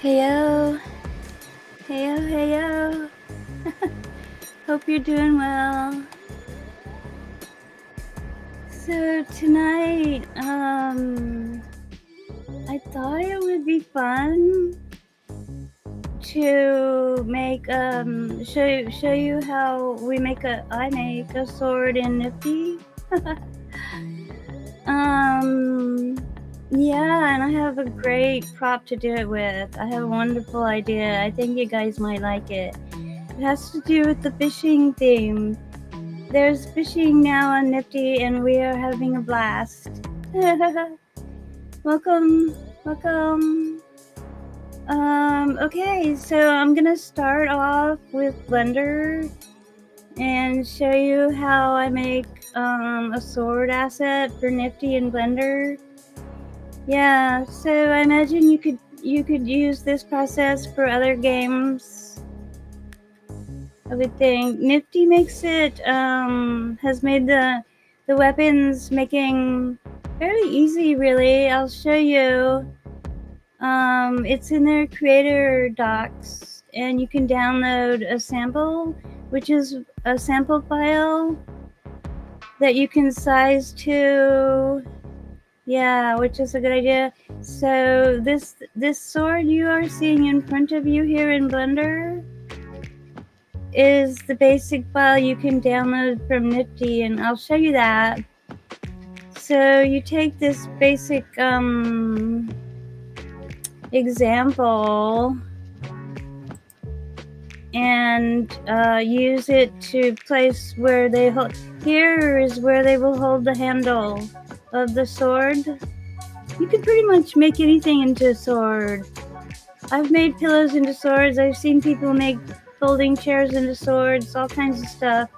Heyo, heyo, heyo. Hope you're doing well. So tonight, I thought it would be fun to make show you how I make a sword in Nifty. Yeah, and I have a great prop to do it with. I have a wonderful idea. I think you guys might like it. It has to do with the fishing theme. There's fishing now on Nifty, and we are having a blast. Welcome. Okay, so I'm gonna start off with Blender and show you how I make a sword asset for Nifty in Blender. Yeah, so I imagine you could use this process for other games. I would think Nifty makes it has made the weapons making fairly easy, really. I'll show you. It's in their creator docs, and you can download a sample, which is a sample file that you can size to. Yeah, which is a good idea. So this sword you are seeing in front of you here in Blender is the basic file you can download from Nifty, and I'll show you that. So you take this basic example and use it to place where they hold. Here is where they will hold the handle of the sword. You can pretty much make anything into a sword. I've made pillows into swords. I've seen people make folding chairs into swords, all kinds of stuff.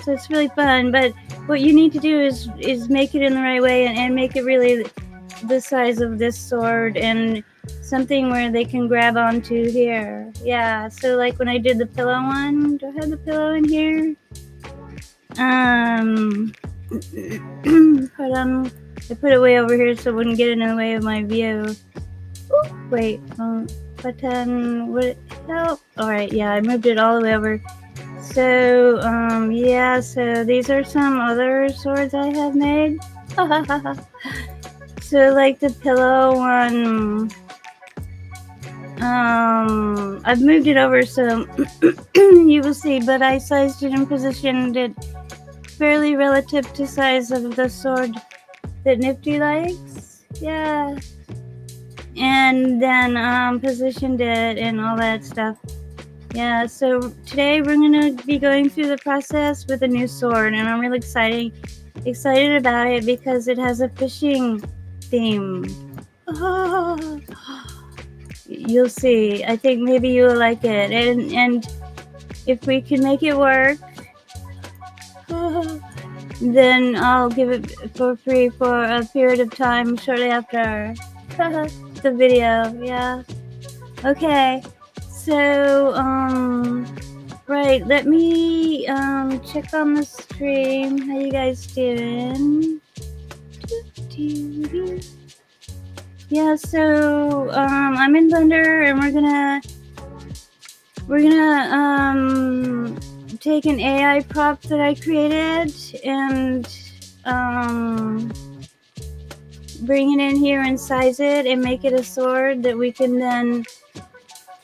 So it's really fun. But what you need to do is make it in the right way and make it really the size of this sword and something where they can grab onto here. Yeah, so like when I did the pillow one, do I have the pillow in here? Hold on. I put it way over here so it wouldn't get in the way of my view. Ooh, wait, button, would it help? Alright, yeah, I moved it all the way over. So, yeah, so these are some other swords I have made. So, like the pillow one, I've moved it over so you will see, but I sized it and positioned it fairly relative to size of the sword that Nifty likes. Yeah. And then positioned it and all that stuff. Yeah, so today we're gonna be going through the process with a new sword, and I'm really excited about it because it has a fishing theme. Oh, you'll see. I think maybe you'll like it, and if we can make it work, then I'll give it for free for a period of time shortly after the video. Yeah. Okay. So, right, let me check on the stream. How you guys doing? Yeah, so I'm in Blender, and we're gonna take an AI prop that I created and bring it in here and size it and make it a sword that we can then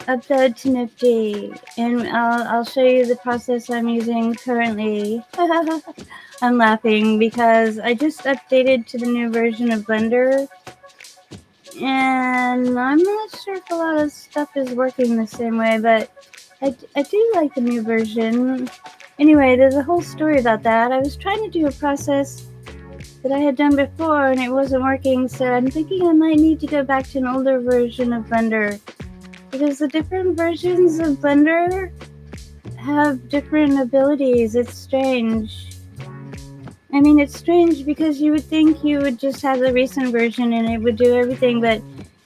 upload to Nifty, and I'll show you the process I'm using currently. I'm laughing because I just updated to the new version of Blender, and I'm not sure if a lot of stuff is working the same way, but I do like the new version. Anyway, there's a whole story about that. I was trying to do a process that I had done before, and it wasn't working, so I'm thinking I might need to go back to an older version of Blender, because the different versions of Blender have different abilities. It's strange. I mean, it's strange because you would think you would just have the recent version and it would do everything, but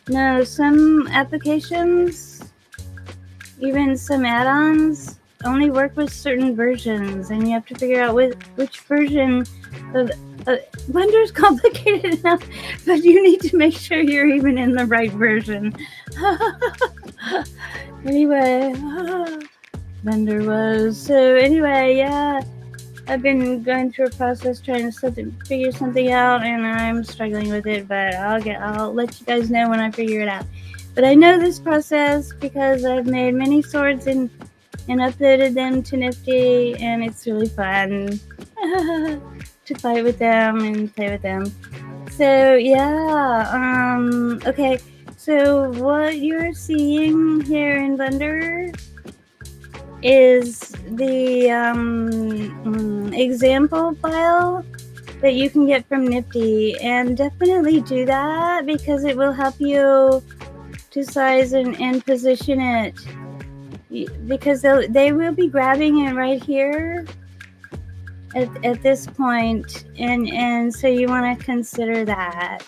no, some applications, even some add-ons, only work with certain versions, and you have to figure out which version of Blender's complicated enough, but you need to make sure you're even in the right version. Anyway, Blender was. So anyway, yeah, I've been going through a process trying to figure something out, and I'm struggling with it. But I'll let you guys know when I figure it out. But I know this process because I've made many swords and uploaded them to Nifty, and it's really fun to fight with them and play with them. So yeah, okay. So what you're seeing here in Blender is the example file that you can get from Nifty, and definitely do that because it will help you to size and position it, because they will be grabbing it right here at this point, and so you want to consider that.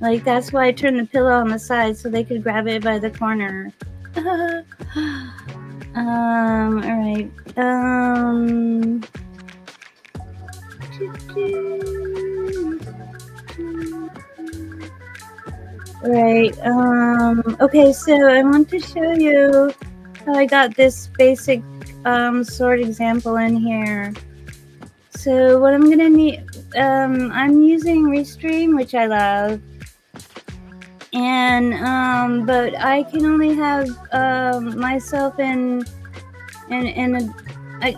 Like, that's why I turned the pillow on the side so they could grab it by the corner. Alright. Right. Okay, so I want to show you how I got this basic sword example in here. So what I'm gonna need, I'm using Restream, which I love, and but I can only have myself and I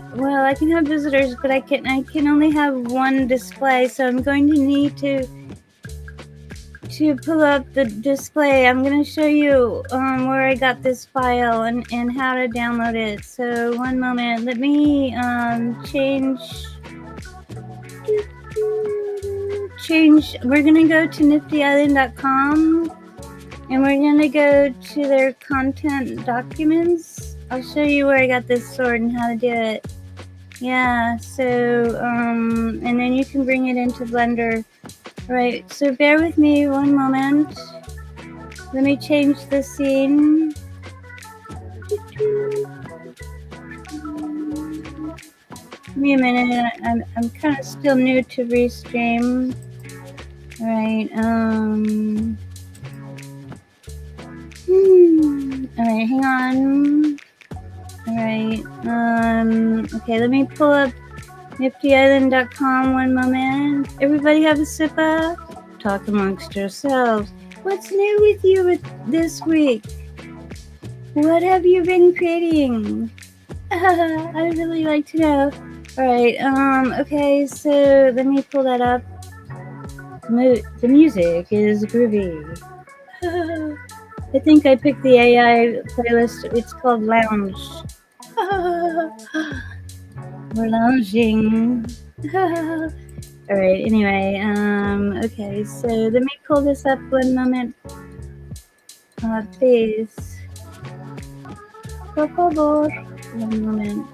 can have visitors, but I can only have one display. So I'm going to need to pull up the display. I'm going to show you where I got this file and how to download it. So one moment, let me change. We're going to go to niftyisland.com, and we're going to go to their content documents. I'll show you where I got this sword and how to do it. Yeah, so and then you can bring it into Blender. Right, so bear with me one moment. Let me change the scene. Give me a minute. I'm kind of still new to Restream. Alright, alright, hang on. Alright, okay, let me pull up niftyisland.com one moment. Everybody have a sipper? Talk amongst yourselves. What's new with you this week? What have you been creating? I'd really like to know. Alright, okay, so let me pull that up. The music is groovy. I think I picked the AI playlist. It's called Lounge. We're lounging. Alright, anyway, okay, so let me pull this up one moment. Please. Por favor. One moment.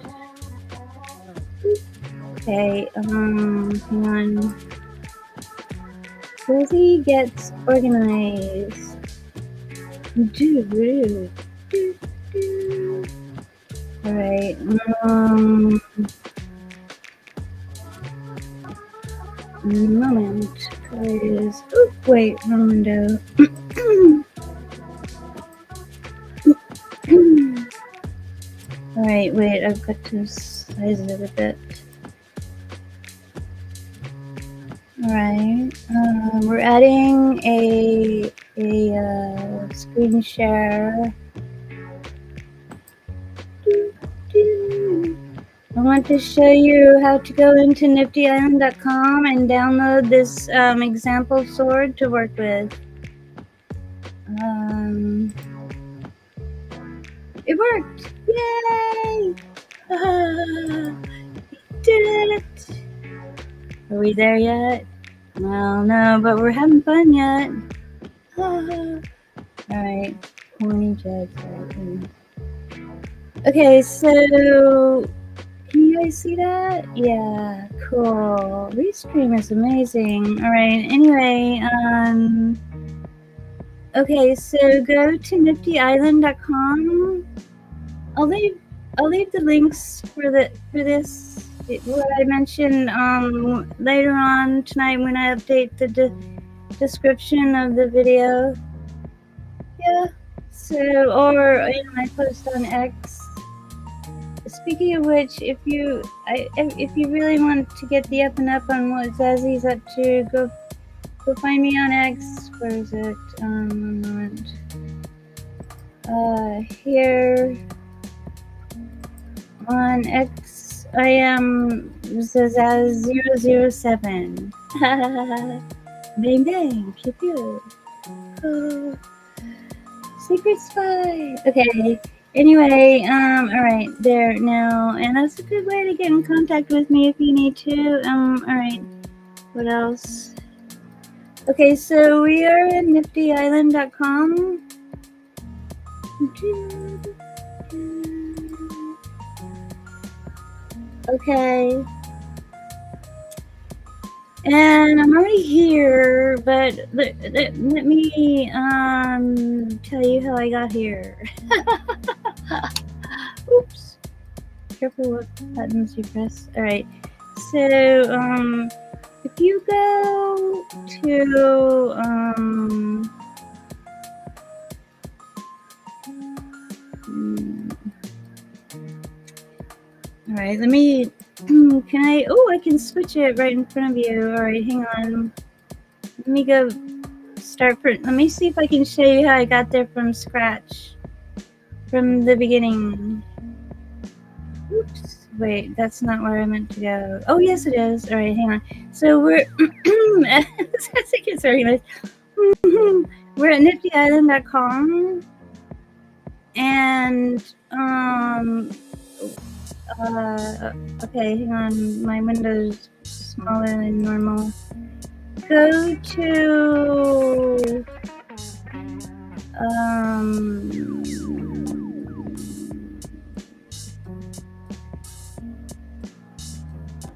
Okay, hang on. Rosie gets organized. Alright, moment, please. Oh, wait, wrong window. Alright, wait, I've got to size it a bit. Alright, we're adding a screen share. I want to show you how to go into niftyisland.com and download this example sword to work with. It worked! Yay! Did it! Are we there yet? Well, no, but we're having fun yet. Alright, corny judge. Okay, so can you guys see that? Yeah, cool. Restream is amazing. Alright, anyway, okay, so go to niftyisland.com. I'll leave the links for this, what I mentioned later on tonight when I update the description of the video. Yeah. So, or I post on X. Speaking of which, if you really want to get the up and up on what Zazzy's up to, go find me on X. Where is it? One moment. Here on X, I am Zaz007. Bang bang, pew pew. Oh, secret spy. Okay. Anyway, all right, there now, and that's a good way to get in contact with me if you need to. All right. What else? Okay, so we are at niftyisland.com. Okay. And I'm already here, but let me tell you how I got here. Oops. Careful what buttons you press. Alright. So if you go to alright, let me can I I can switch it right in front of you. Alright, hang on. Let me go let me see if I can show you how I got there from scratch. From the beginning. Oops. Wait, that's not where I meant to go. Oh, yes, it is. All right, hang on. So we're we're at niftyisland.com, and okay, hang on. My window's smaller than normal. Go to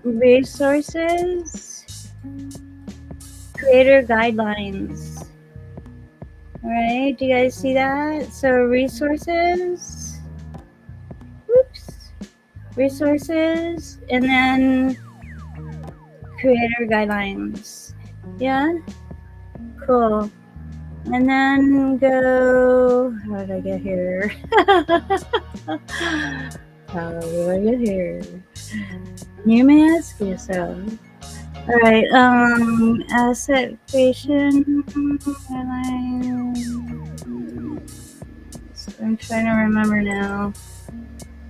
resources, creator guidelines. All right, do you guys see that? So resources, resources, and then creator guidelines. Yeah, cool. And then go, how did I get here? How did I get here? You may ask yourself. All right, asset creation. I'm trying to remember now.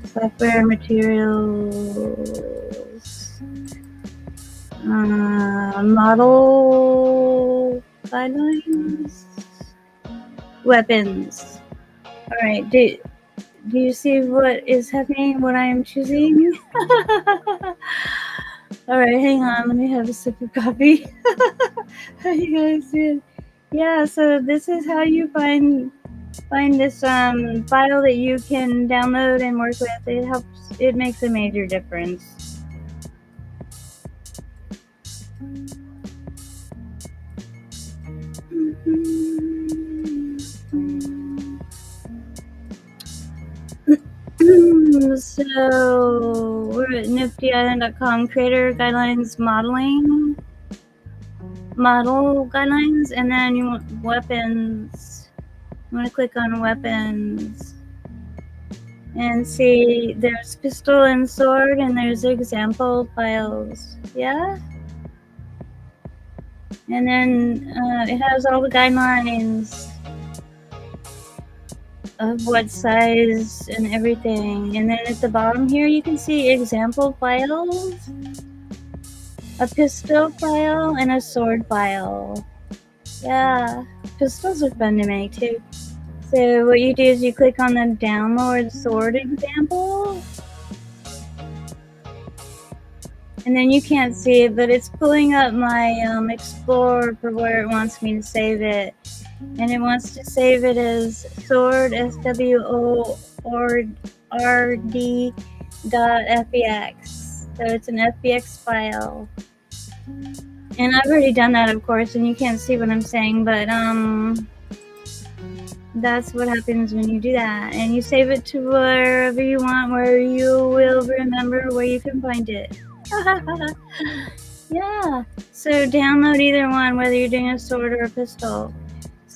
Software materials. Model guidelines. Weapons. All right, do you see what is happening, what I am choosing? All right, hang on. Let me have a sip of coffee. How you guys doing? Yeah, so this is how you find this file that you can download and work with. It helps. It makes a major difference. So we're at niftyisland.com, creator guidelines, model guidelines, and then you want weapons. You want to click on weapons and see there's pistol and sword, and there's example files. Yeah. And then it has all the guidelines of what size and everything. And then at the bottom here you can see example files, a pistol file, and a sword file. Yeah, pistols are fun to make too. So what you do is you click on the download sword example, and then you can't see it, but it's pulling up my Explorer for where it wants me to save it. And it wants to save it as sword sword.rd.fex. So it's an FBX file. And I've already done that, of course, and you can't see what I'm saying, but that's what happens when you do that. And you save it to wherever you want, where you will remember where you can find it. Yeah. So download either one, whether you're doing a sword or a pistol.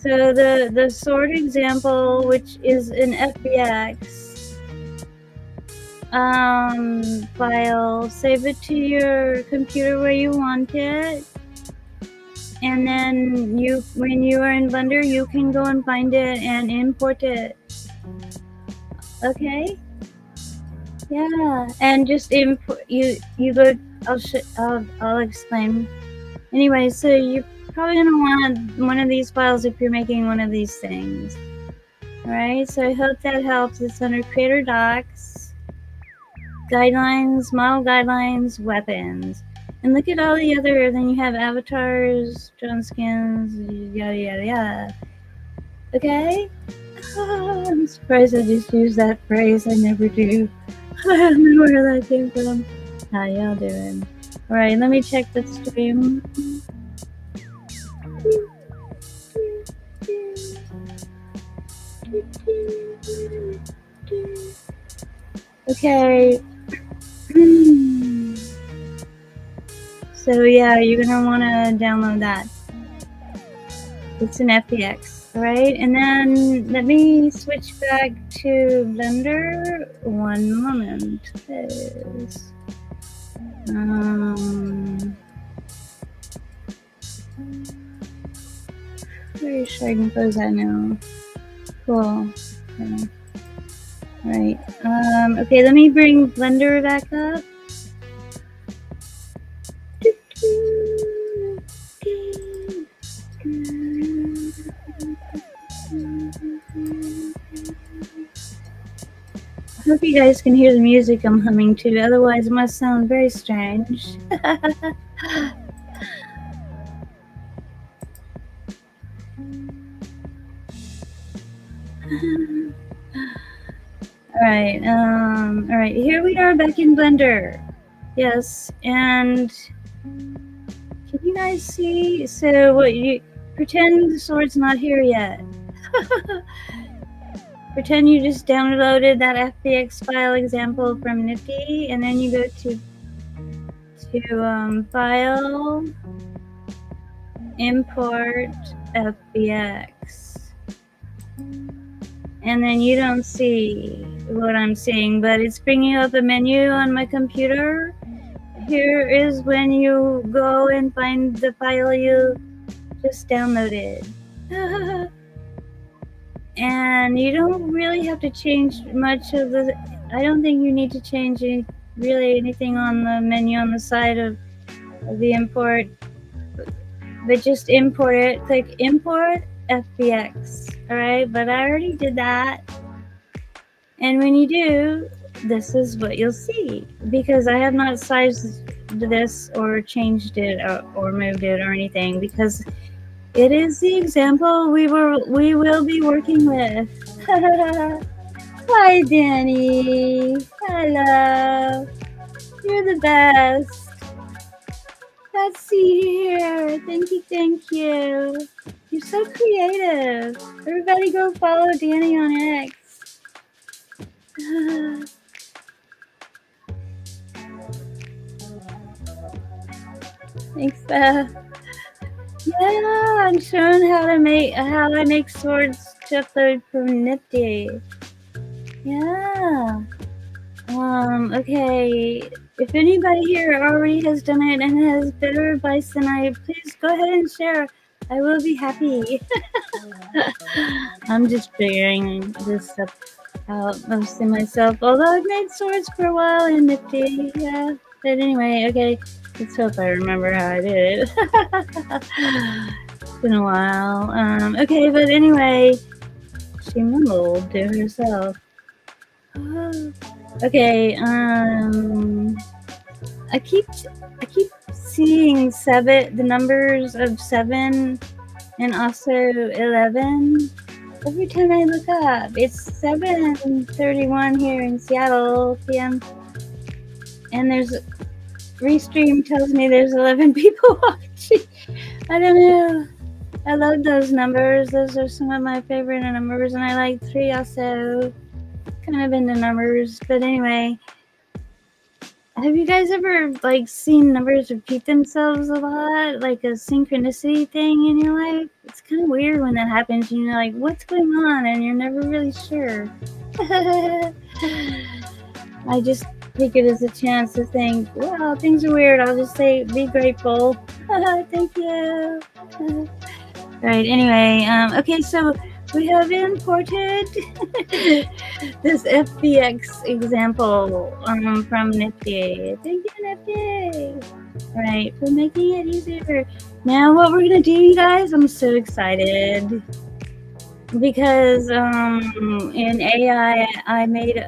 So the sort example, which is an FBX file, save it to your computer where you want it, and then when you are in Blender, you can go and find it and import it. Okay? Yeah, and just import. You go. I'll explain. Anyway, so you're probably gonna want one of these files if you're making one of these things. Alright, so I hope that helps. It's under Creator Docs, Guidelines, Model Guidelines, Weapons. And look at all the other, then you have avatars, drone skins, yada yada yada. Okay? I'm surprised I just used that phrase. I never do. I don't know where that came from. How y'all doing? Alright, let me check the stream. Okay. So yeah, you're gonna want to download that. It's an FBX, right? And then let me switch back to Blender. One moment, please. Pretty sure I can close that now. Cool. Okay. Right. Okay, let me bring Blender back up. I hope you guys can hear the music I'm humming to, otherwise it must sound very strange. Alright, here we are back in Blender. Yes, and can you guys see? So what you pretend the sword's not here yet. Pretend you just downloaded that FBX file example from Nifty, and then you go to File, Import FBX. And then you don't see what I'm seeing, but it's bringing up a menu on my computer. Here is when you go and find the file you just downloaded. And you don't really have to change much of I don't think you need to change really anything on the menu on the side of the import, but just import it. Click Import FBX. Alright, but I already did that. And when you do, this is what you'll see, because I have not sized this or changed it or moved it or anything, because it is the example we will be working with. Hi, Danny. Hello. You're the best. Let's see here. Thank you. You're so creative. Everybody go follow Danny on X. Thanks, Beth. Yeah, I'm showing how I make swords to upload from Nifty. Yeah. Okay. If anybody here already has done it and has better advice than I, please go ahead and share. I will be happy. I'm just figuring this stuff out mostly myself. Although I've made swords for a while in Nifty, yeah. But anyway, okay. Let's hope I remember how I did it. It's been a while. Okay, but anyway, she mumbled to herself. Okay, I keep seeing the numbers of 7 and also 11 every time I look up. It's 7:31 here in Seattle PM, and there's Restream tells me there's 11 people watching. I don't know. I love those numbers. Those are some of my favorite numbers, and I like 3 also. Kind of into numbers, but anyway. Have you guys ever like seen numbers repeat themselves a lot, like a synchronicity thing in your life? It's kind of weird when that happens. And you're like, what's going on, and you're never really sure. I just take it as a chance to think, well, things are weird. I'll just say, be grateful. Thank you. Right. Anyway, okay, so we have imported this FBX example from Nifty. Thank you, Nifty. Right, for making it easier. Now, what we're gonna do, you guys? I'm so excited because in AI, I made.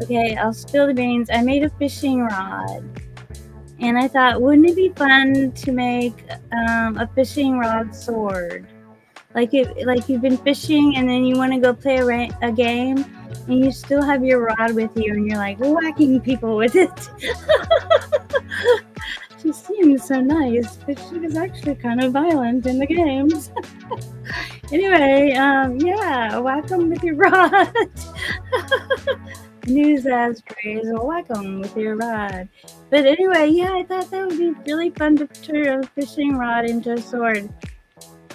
Okay, I'll spill the beans. I made a fishing rod. And I thought, wouldn't it be fun to make a fishing rod sword? Like you've been fishing and then you want to go play a game and you still have your rod with you and you're like whacking people with it. She seems so nice, but she was actually kind of violent in the games. Anyway, yeah, whack them with your rod. News raspberries, or whack them with your rod. But anyway, yeah, I thought that would be really fun to turn a fishing rod into a sword.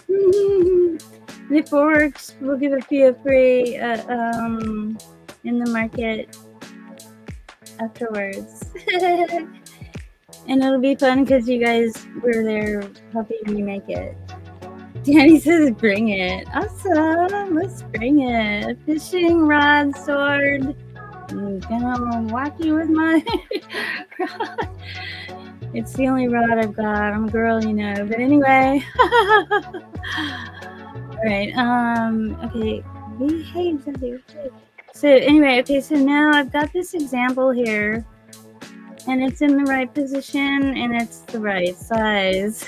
And if it works, we'll give it to you free in the market afterwards. And it'll be fun because you guys were there helping me make it. Danny says, bring it. Awesome. Let's bring it. Fishing rod sword. I'm gonna whack you with my rod. It's the only rod I've got. I'm a girl, you know. But anyway. Alright, okay. Behave, Zadie. So anyway, okay, so now I've got this example here. And it's in the right position and it's the right size.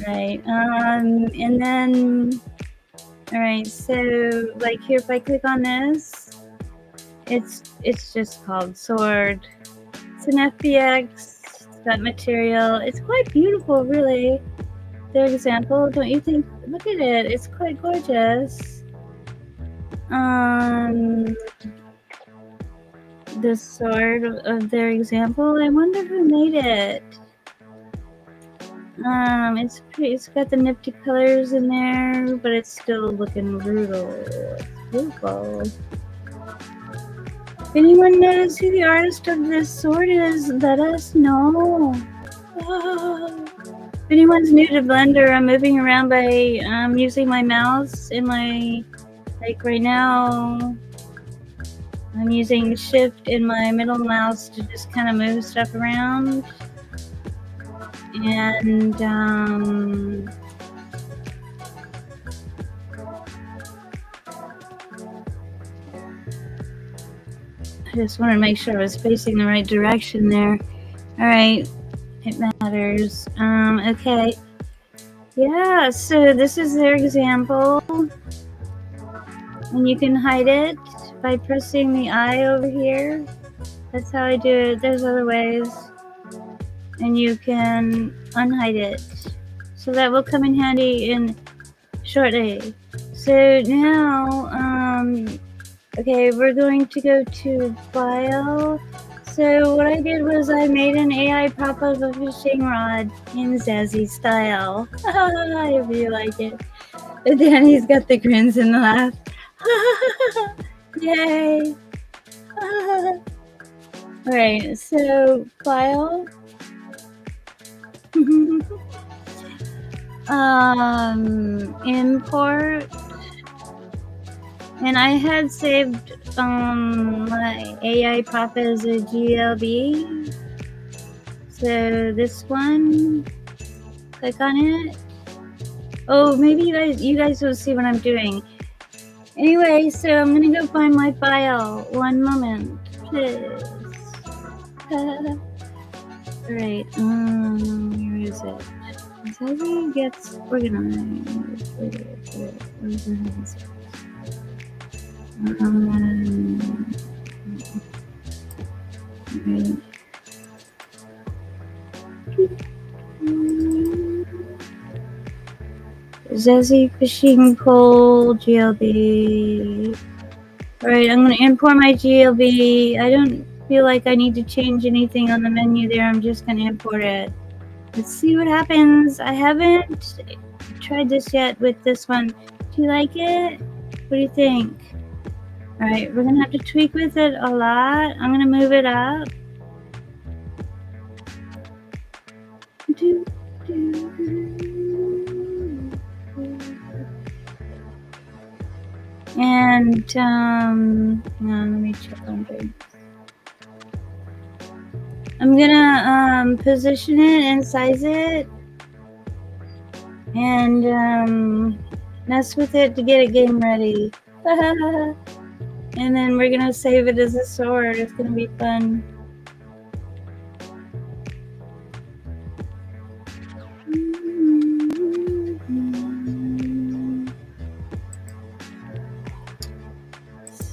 Right. And then alright, so like here if I click on this, it's just called sword. It's an FBX, it's got material. It's quite beautiful, really. Their example, don't you think? Look at it, it's quite gorgeous. The sword of their example. I wonder who made it. It's pretty. It's got the nifty colors in there, but it's still looking brutal. It's beautiful. If anyone knows who the artist of this sword is, let us know. Oh. If anyone's new to Blender, I'm moving around by using my mouse in my, like right now, I'm using shift in my middle mouse to just kind of move stuff around. And I just wanted to make sure I was facing the right direction there. All right, it matters. Okay. Yeah, so this is their example. And you can hide it by pressing the I over here. That's how I do it. There's other ways. And you can unhide it. So that will come in handy in shortly. So now, okay, we're going to go to File. So what I did was I made an AI prop of a fishing rod in Zazzy style. I hope you like it. Danny's got the grins and the laugh. Yay! Alright, so File. Import. And I had saved my AI prop as a GLB. So this one, click on it. Oh, maybe you guys will see what I'm doing. Anyway, so I'm gonna go find my file. One moment, please. Alright, where is it? Zazzy gets organized. Zazzy fishing pole GLB. Alright, I'm gonna import my GLB. I don't feel like I need to change anything on the menu there, I'm just going to import it. Let's see what happens. I haven't tried this yet with this one. Do you like it? What do you think? Alright, we're going to have to tweak with it a lot. I'm going to move it up. And, hang on, let me check on things. I'm gonna position it and size it and mess with it to get it game ready. And then we're gonna save it as a sword. It's gonna be fun.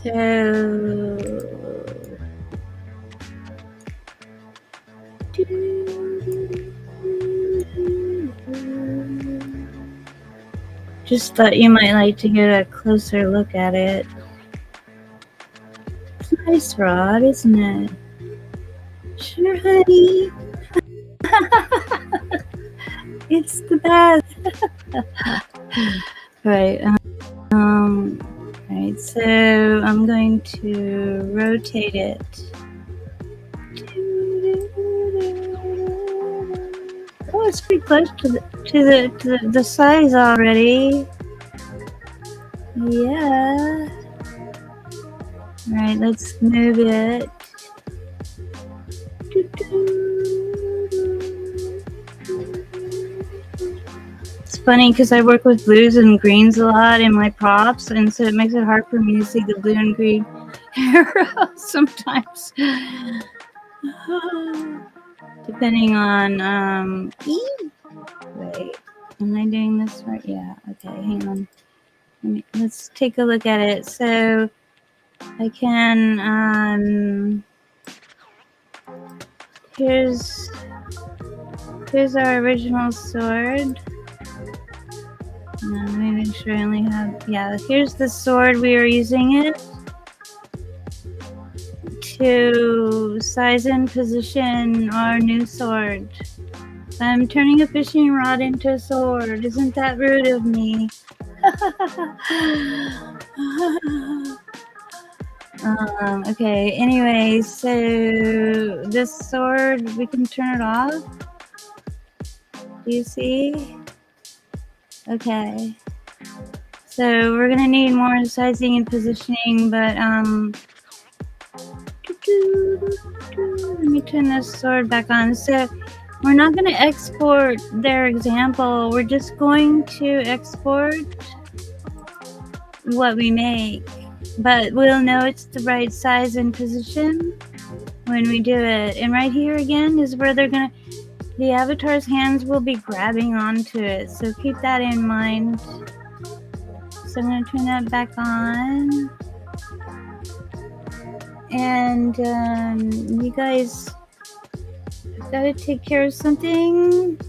So just thought you might like to get a closer look at it. It's a nice rod, isn't it? Sure, honey. It's the best. Right. Right. So I'm going to rotate it. Oh, it's pretty close to the size already. Yeah. All right. Let's move it. It's funny because I work with blues and greens a lot in my props, and so it makes it hard for me to see the blue and green arrows sometimes. Depending on wait, am I doing this right? Yeah. Okay. Hang on. Let's take a look at it. So I can here's our original sword. Let me make sure I only have, yeah, here's the sword. We are using it to size and position our new sword. I'm turning a fishing rod into a sword. Isn't that rude of me? Okay, anyway, so this sword, we can turn it off. Do you see? Okay. So we're gonna need more sizing and positioning, but let me turn this sword back on. So we're not gonna export their example. We're just going to export what we make, but we'll know it's the right size and position when we do it. And right here again is where the avatar's hands will be grabbing onto it, so keep that in mind. So I'm going to turn that back on. And you guys, I've got to take care of something.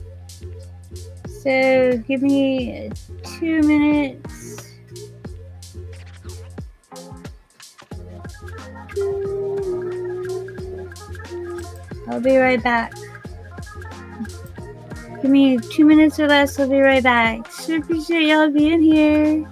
So give me 2 minutes. I'll be right back. Give me 2 minutes or less, I'll be right back. Sure appreciate y'all being here.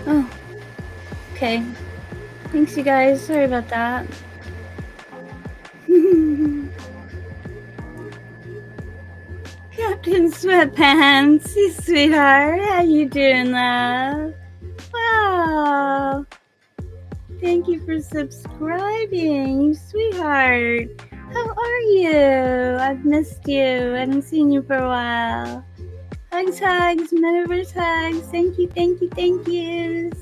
Oh, okay. Thanks, you guys. Sorry about that. Captain Sweatpants, you sweetheart. How you doing, love? Wow. Thank you for subscribing, you sweetheart. How are you? I've missed you. I haven't seen you for a while. Hugs, hugs, metaverse hugs. Thank you, thank you, thank yous.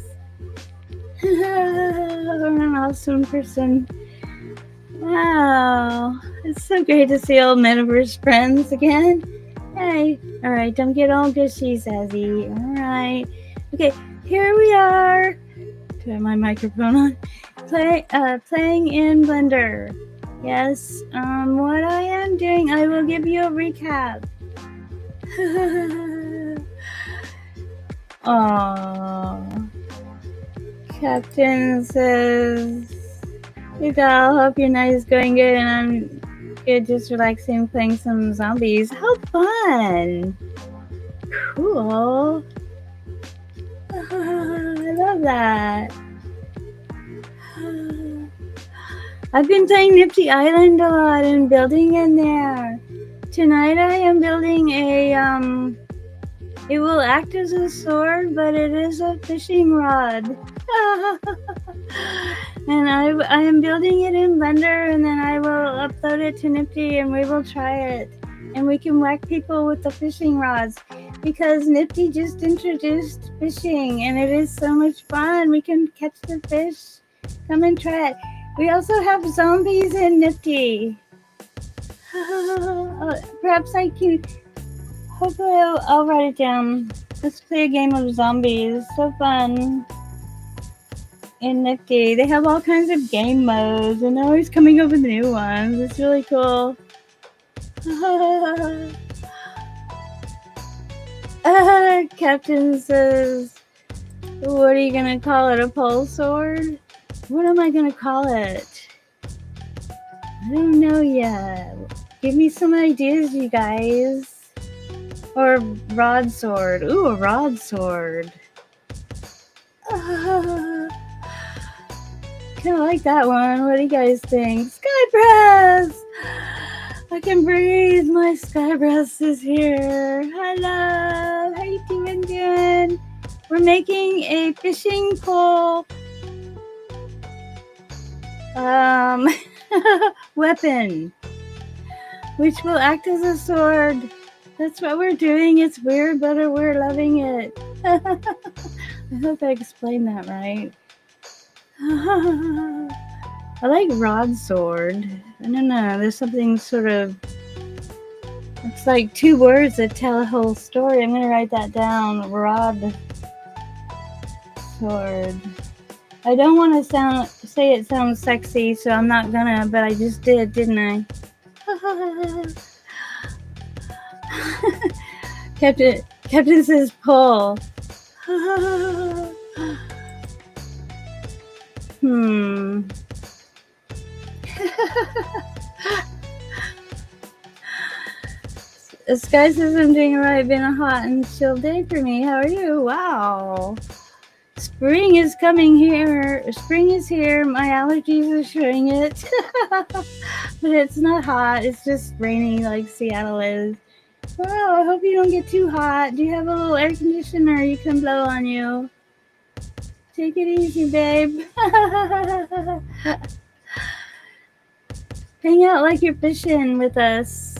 I'm an awesome person. Wow. It's so great to see old metaverse friends again. Hey. Alright, don't get all gushy, Zazzy. Alright. Okay, here we are. Turn my microphone on. Playing in Blender. Yes, what I am doing, I will give you a recap. Aww. Captain says, "Hey doll, hope your night is going good and I'm good, just relaxing, playing some zombies. How fun! Cool. I love that. I've been playing Nifty Island a lot and building in there. Tonight I am building a, it will act as a sword, but it is a fishing rod. And I am building it in Blender, and then I will upload it to Nifty and we will try it. And we can whack people with the fishing rods. Because Nifty just introduced fishing and it is so much fun. We can catch the fish. Come and try it. We also have zombies in Nifty. Perhaps I can... Hopefully I'll write it down. Let's play a game of zombies. So fun. In Nifty. They have all kinds of game modes and they're always coming up with new ones. It's really cool. Captain says, what are you gonna call it? A pole sword? What am I gonna call it? I don't know yet. Give me some ideas, you guys. Or rod sword. Ooh, a rod sword. Kinda like that one. What do you guys think? Sky Press! I can breathe. My Sky Press is here. Hello. How you doing? We're making a fishing pole weapon, which will act as a sword. That's what we're doing. It's weird, but we're loving it. I hope I explained that right. I like rod sword. I don't know. There's something sort of... It's like two words that tell a whole story. I'm going to write that down. Rod sword. I don't want to say it sounds sexy, so I'm not gonna, but I just did, didn't I? Captain says pull. Sky says I'm doing alright. Been a hot and chill day for me. How are you? Wow. Spring is coming here. Spring is here. My allergies are showing it. But it's not hot. It's just rainy like Seattle is. Wow, I hope you don't get too hot. Do you have a little air conditioner you can blow on you? Take it easy, babe. Hang out like you're fishing with us.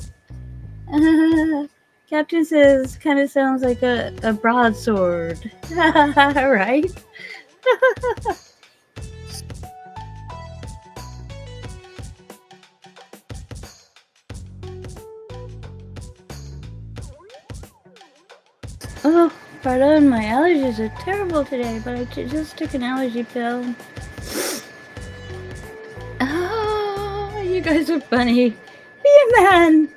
Captain says, kind of sounds like a broadsword. Right? Oh, pardon, my allergies are terrible today, but I just took an allergy pill. Oh, you guys are funny. Be a man!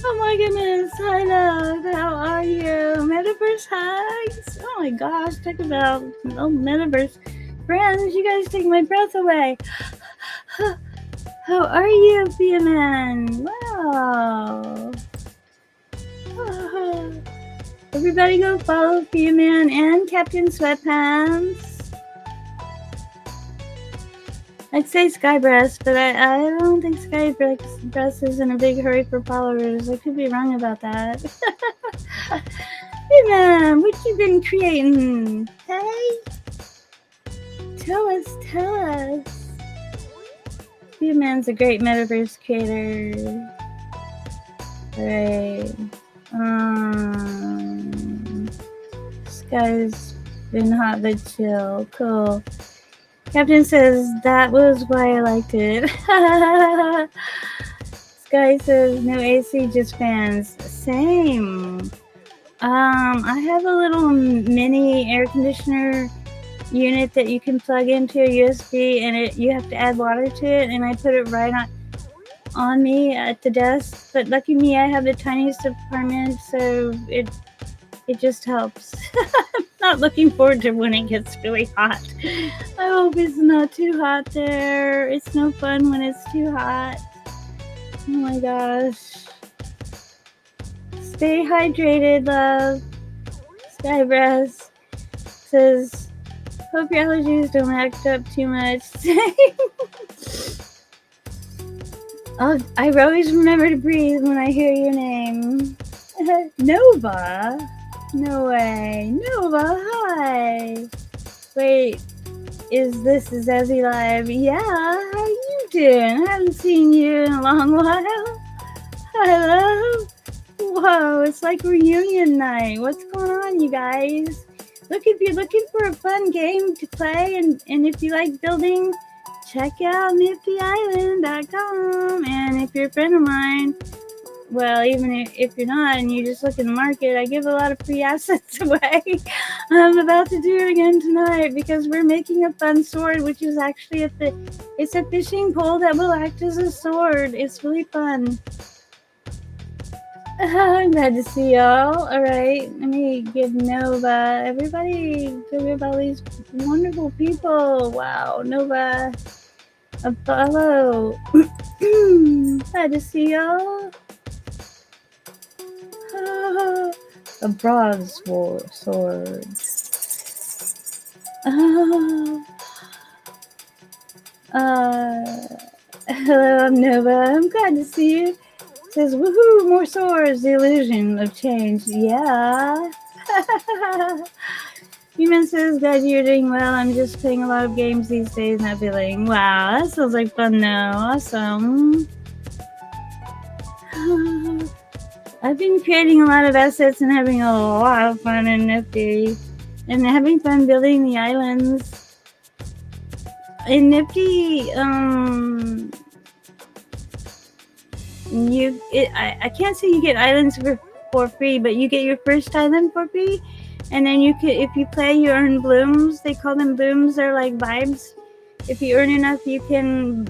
Oh my goodness, hi love, how are you? Metaverse hugs? Oh my gosh, talk about metaverse friends, you guys take my breath away. How are you, Be a Man? Wow. Everybody go follow Be a Man and Captain Sweatpants. I'd say Skybreast, but I don't think Skybreast is in a big hurry for followers. I could be wrong about that. Hey man, what you been creating? Hey? Tell us. Hey man's a great metaverse creator. Alright. This guy's been hot but chill. Cool. Captain says that was why I liked it. Sky says no AC, just fans. Same. I have a little mini air conditioner unit that you can plug into a USB, and you have to add water to it, and I put it right on me at the desk. But lucky me, I have the tiniest apartment, so it just helps. I'm not looking forward to when it gets really hot. I hope it's not too hot there. It's no fun when it's too hot. Oh my gosh. Stay hydrated, love. Skybreast says, hope your allergies don't act up too much. I always remember to breathe when I hear your name. Nova? No way. Nova, hi. Wait, is Azzy live? Yeah, how you doing? I haven't seen you in a long while. Hi, love. Whoa, it's like reunion night. What's going on, you guys? Look, if you're looking for a fun game to play, and if you like building, check out niftyisland.com. And if you're a friend of mine, well, even if you're not and you just look in the market, I give a lot of free assets away. I'm about to do it again tonight because we're making a fun sword, which is actually it's a fishing pole that will act as a sword. It's really fun. I'm glad to see y'all. All right, let me give Nova. Everybody, give all these wonderful people. Wow, Nova, a follow. Glad to see y'all. A bronze sword. Hello, I'm Nova. I'm glad to see you. Says, woohoo, more swords, the illusion of change. Yeah. Human says, glad you're doing well. I'm just playing a lot of games these days, not feeling. Wow, that sounds like fun though. Awesome. I've been creating a lot of assets and having a lot of fun in Nifty. And having fun building the islands. In Nifty, I can't say you get islands for free, but you get your first island for free, and then if you play, you earn blooms. They call them blooms. They're like vibes. If you earn enough, you can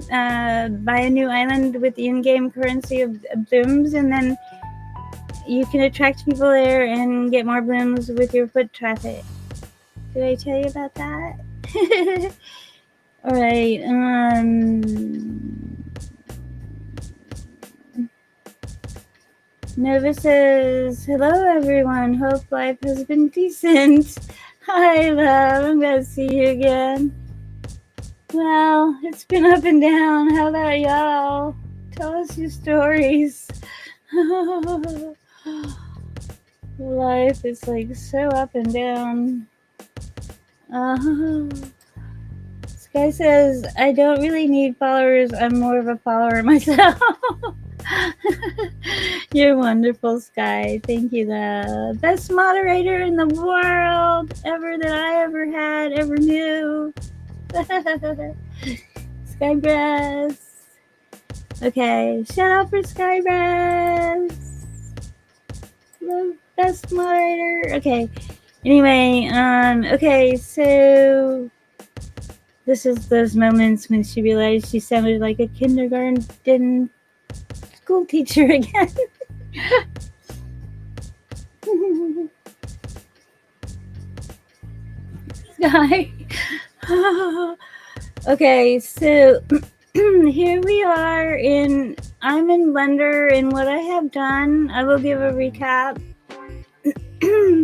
buy a new island with the in-game currency of blooms, and then you can attract people there and get more blooms with your foot traffic. Did I tell you about that? All right. Nova says, hello everyone, hope life has been decent. Hi love, I'm glad to see you again. Well, it's been up and down. How about y'all? Tell us your stories. Life is like so up and down. Sky says, I don't really need followers, I'm more of a follower myself. You're wonderful, Sky. Thank you, the best moderator in the world ever that I ever had, ever knew. Skybreast. Okay, shout out for Skybreast. The best moderator. Okay. Anyway, okay, so this is those moments when she realized she sounded like a kindergarten school teacher again. Sky. Okay, so here we are I'm in Blender, and what I have done, I will give a recap.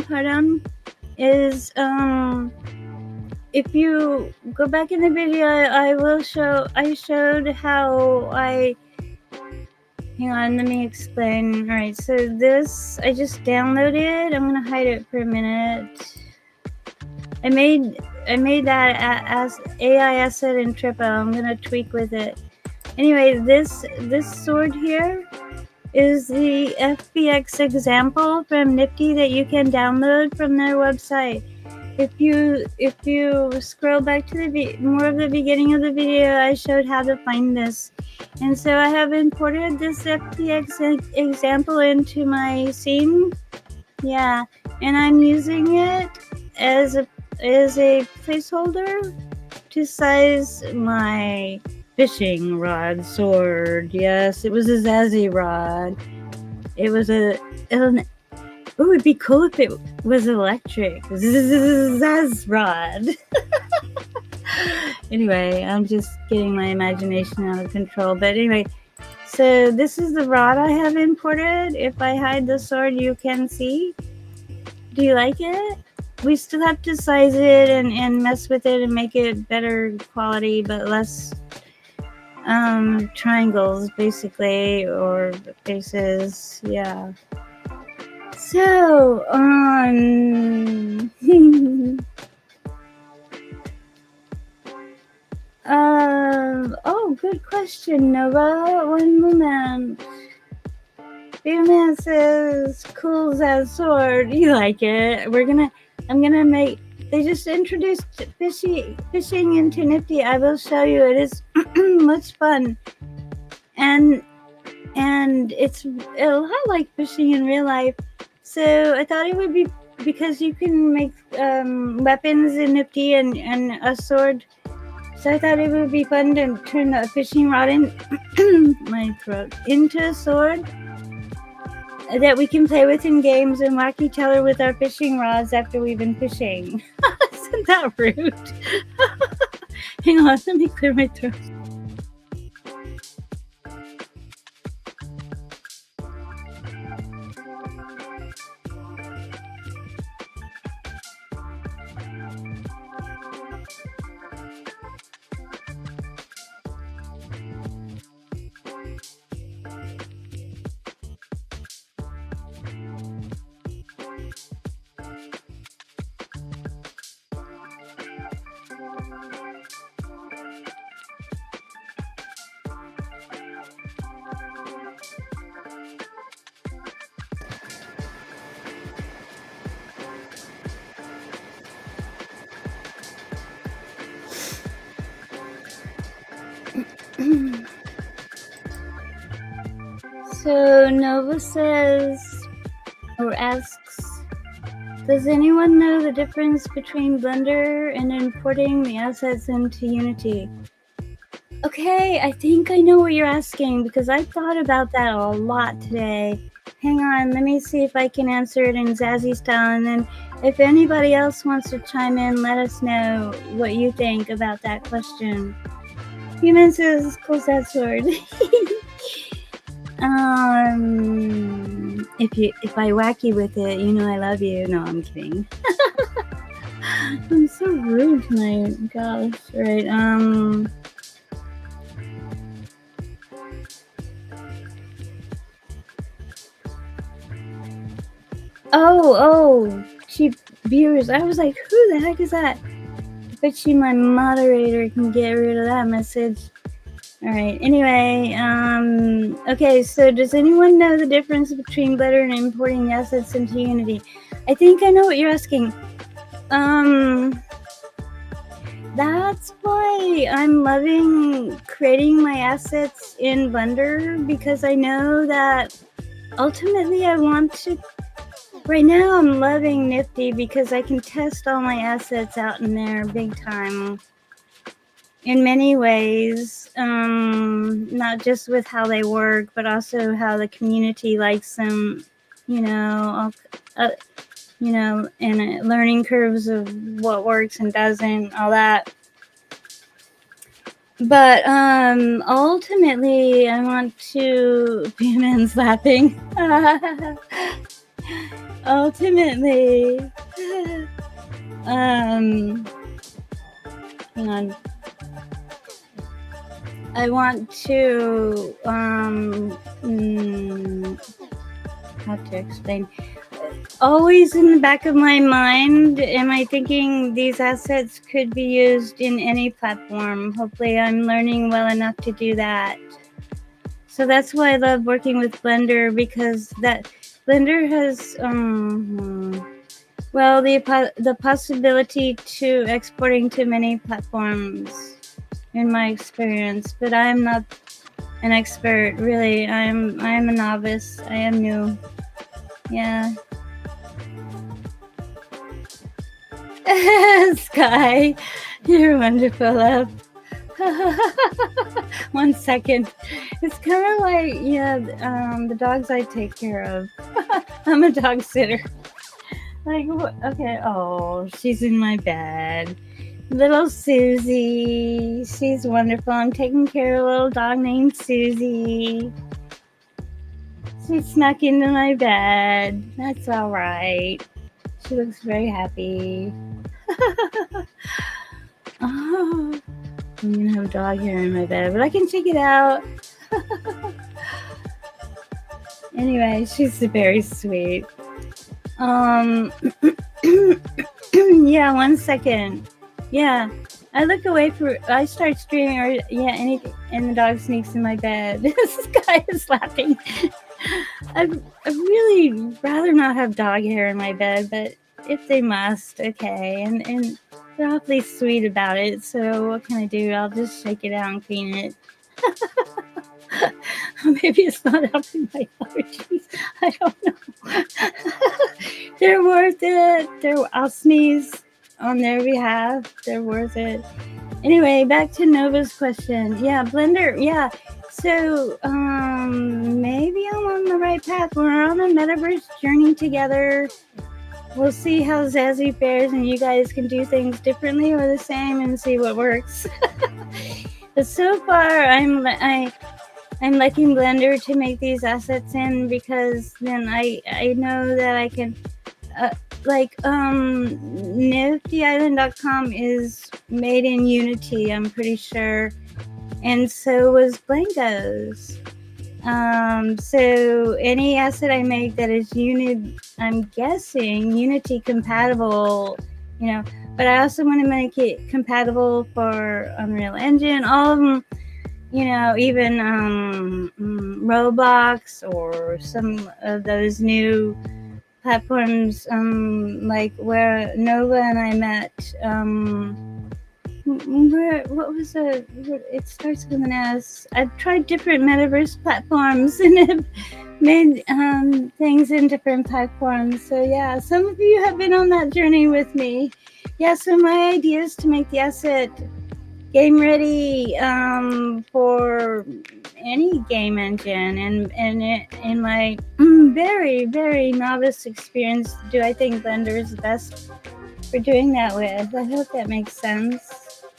Pardon, is if you go back in the video, I showed how hang on, let me explain. All right, so this, I just downloaded. I'm gonna hide it for a minute. I made that as AI asset in Trippo. I'm gonna tweak with it. Anyway, this sword here is the FBX example from Nifty that you can download from their website. If you scroll back to the more of the beginning of the video, I showed how to find this, and so I have imported this FBX example into my scene. Yeah, and I'm using it as a placeholder to size my fishing rod sword. Yes, it was a Zazzy rod. It was oh, it'd be cool if it was electric. Zazz rod. Anyway, I'm just getting my imagination out of control. But anyway, so this is the rod I have imported. If I hide the sword, you can see. Do you like it? We still have to size it and mess with it and make it better quality, but less triangles, basically, or faces. Yeah. So, oh, good question, Nova. One moment. Beerman says, cool as sword. You like it? I'm gonna make, they just introduced fishing into Nifty. I will show you. It is much fun. And it's a lot like fishing in real life. So I thought it would be, because you can make weapons in Nifty and a sword. So I thought it would be fun to turn a fishing rod in my throat into a sword that we can play with in games and whack each other with our fishing rods after we've been fishing. Isn't that rude? Hang on, let me clear my throat. So Nova says, or asks, does anyone know the difference between Blender and importing the assets into Unity? Okay, I think I know what you're asking, because I thought about that a lot today. Hang on, let me see if I can answer it in Zazzy style, and then if anybody else wants to chime in, let us know what you think about that question. Human says, cool that sword. If I whack you with it, you know I love you. No, I'm kidding. I'm so rude tonight. Gosh. Right. Oh, cheap viewers. I was like, who the heck is that? I bet you my moderator can get rid of that message. All right. Anyway, okay. So, does anyone know the difference between Blender and importing assets into Unity? I think I know what you're asking. That's why I'm loving creating my assets in Blender, because I know that ultimately I want to. Right now, I'm loving Nifty because I can test all my assets out in there big time. In many ways, not just with how they work, but also how the community likes them, and learning curves of what works and doesn't, all that. But ultimately, I want to be a man's laughing. Ultimately, hang on. I want to how to explain. Always in the back of my mind, am I thinking these assets could be used in any platform? Hopefully, I'm learning well enough to do that. So that's why I love working with Blender, because that Blender has well, the possibility to exporting to many platforms, in my experience. But I'm not an expert, really. I'm a novice. I am new. Yeah. Sky, you're wonderful, love. 1 second. It's kind of like, yeah, the dogs I take care of. I'm a dog sitter. Like, okay, oh, she's in my bed. Little Susie, she's wonderful. I'm taking care of a little dog named Susie. She snuck into my bed. That's all right. She looks very happy. Oh, I'm gonna have a dog hair in my bed, but I can take it out. Anyway, she's very sweet. Yeah, 1 second. Yeah, I look away I start streaming, or yeah, anything, and the dog sneaks in my bed. This guy is laughing. I'd really rather not have dog hair in my bed, but if they must, okay. And they're awfully sweet about it, so what can I do? I'll just shake it out and clean it. Maybe it's not helping my allergies. I don't know. They're worth it. I'll sneeze on their behalf. They're worth it. Anyway, back to Nova's question. Yeah, Blender. Yeah. So maybe I'm on the right path. We're on a metaverse journey together. We'll see how Zazie fares, and you guys can do things differently or the same and see what works. But so far, I'm liking Blender to make these assets in, because then I know that I can niftyisland.com is made in Unity, I'm pretty sure, and so was Blanco's. So any asset I make that is I'm guessing Unity compatible, but I also want to make it compatible for Unreal Engine, all of them, even Roblox or some of those new platforms, like where Nova and I met. What was it starts with an S. I've tried different metaverse platforms and have made things in different platforms. So yeah, some of you have been on that journey with me. Yeah, so my idea is to make the asset game ready for any game engine, and in my very, very novice experience, do I think Blender is the best for doing that with. I hope that makes sense.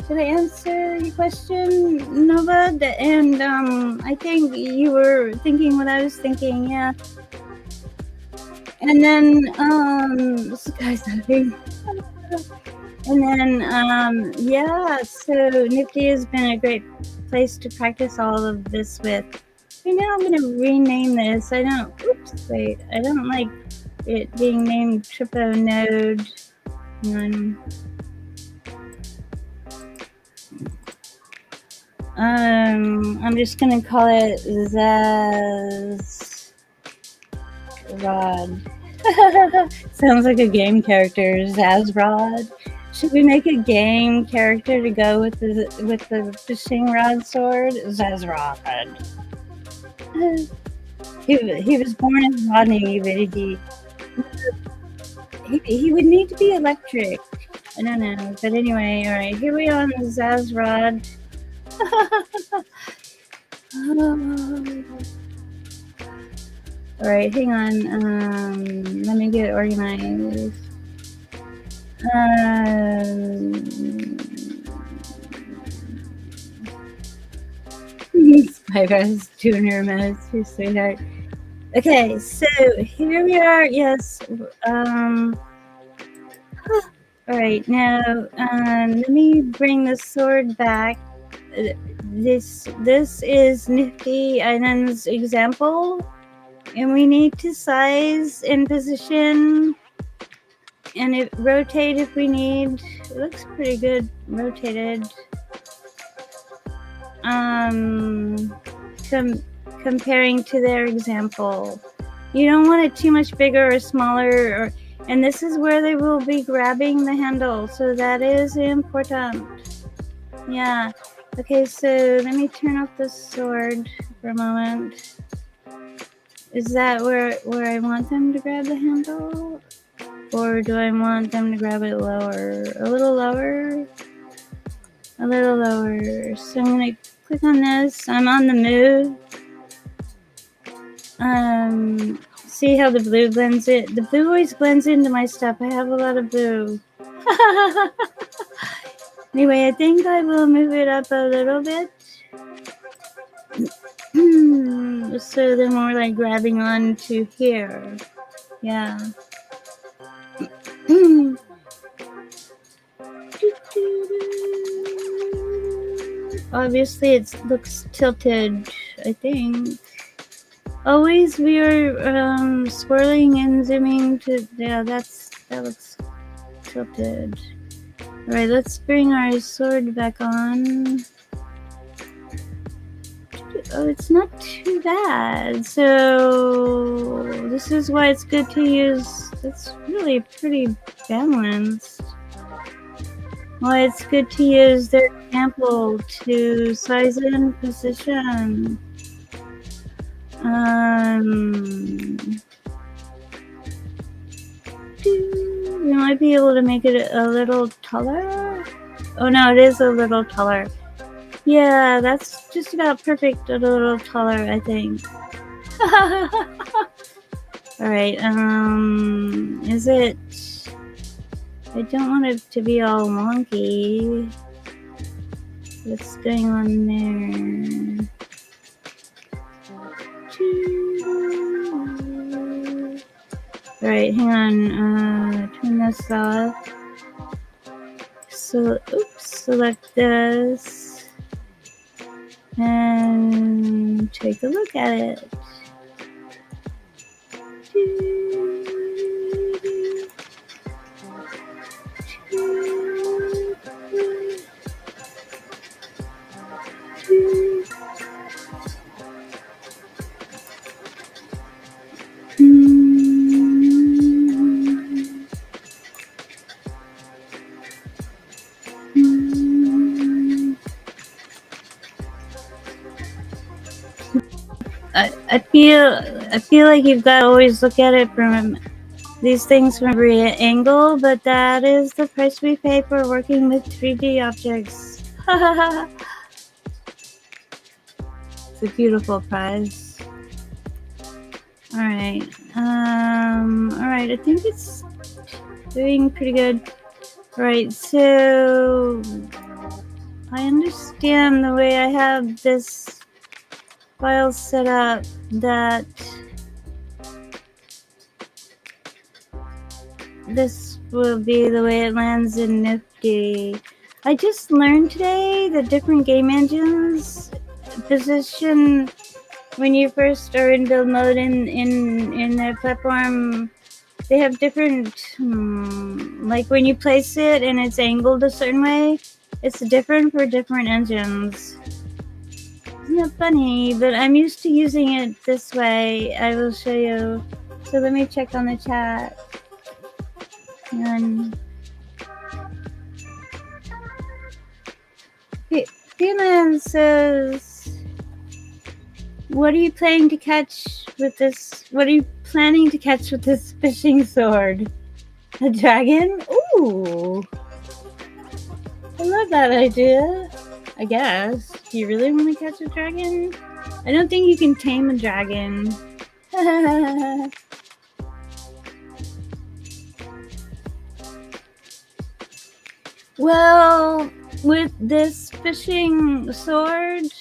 Did I answer your question, Nova? And I think you were thinking what I was thinking, yeah. And then this guy's laughing. And then yeah, so Nifty has been a great place to practice all of this with. Right now I'm gonna rename this. I don't like it being named Tripo Node. I'm just gonna call it Zazrod. Sounds like a game character, Zazrod. Should we make a game character to go with the fishing rod sword? Zazrod. He was born as Rodney, but he would need to be electric. I don't know, but anyway, all right. Here we are on Zazrod. All right, hang on. Let me get organized. Spygrass doing her most, you sweetheart. Okay, so here we are. Yes. All right, now let me bring the sword back. This is Nifty Islands example, and we need to size and position and rotate if we need. It looks pretty good rotated. Comparing to their example, you don't want it too much bigger or smaller, and this is where they will be grabbing the handle, so that is important. Yeah. Okay, so let me turn off the sword for a moment. Is that where I want them to grab the handle? Or do I want them to grab it lower? A little lower? A little lower. So I'm going to click on this. I'm on the move. See how the blue blends it? The blue always blends into my stuff. I have a lot of blue. Anyway, I think I will move it up a little bit. So they're more like grabbing on to here. Yeah. Obviously it looks tilted, I think. Always we are swirling and zooming to, yeah, that looks tilted. Alright, let's bring our sword back on. Oh, it's not too bad. So this is why it's good to use. It's really pretty balanced. Why it's good to use their example to size it and position. We might be able to make it a little taller. Oh no, it is a little taller. Yeah, that's just about perfect. A little taller, I think. Alright, is it... I don't want it to be all wonky. What's going on there? Alright, hang on. Turn this off. So, oops, select this. And take a look at it. I feel like you've got to always look at it from these things from every angle, but that is the price we pay for working with 3D objects. It's a beautiful prize. Alright. Alright, I think it's doing pretty good. Alright, so I understand the way I have this file set up that this will be the way it lands in Nifty. I just learned today that different game engines position when you first are in build mode in their platform. They have different, like when you place it and it's angled a certain way, it's different for different engines. Isn't that funny? But I'm used to using it this way. I will show you. So let me check on the chat. And Feelan says, "What are you planning to catch with this? What are you planning to catch with this fishing sword? A dragon? Ooh, I love that idea. I guess. Do you really want to catch a dragon? I don't think you can tame a dragon." Well, with this fishing sword,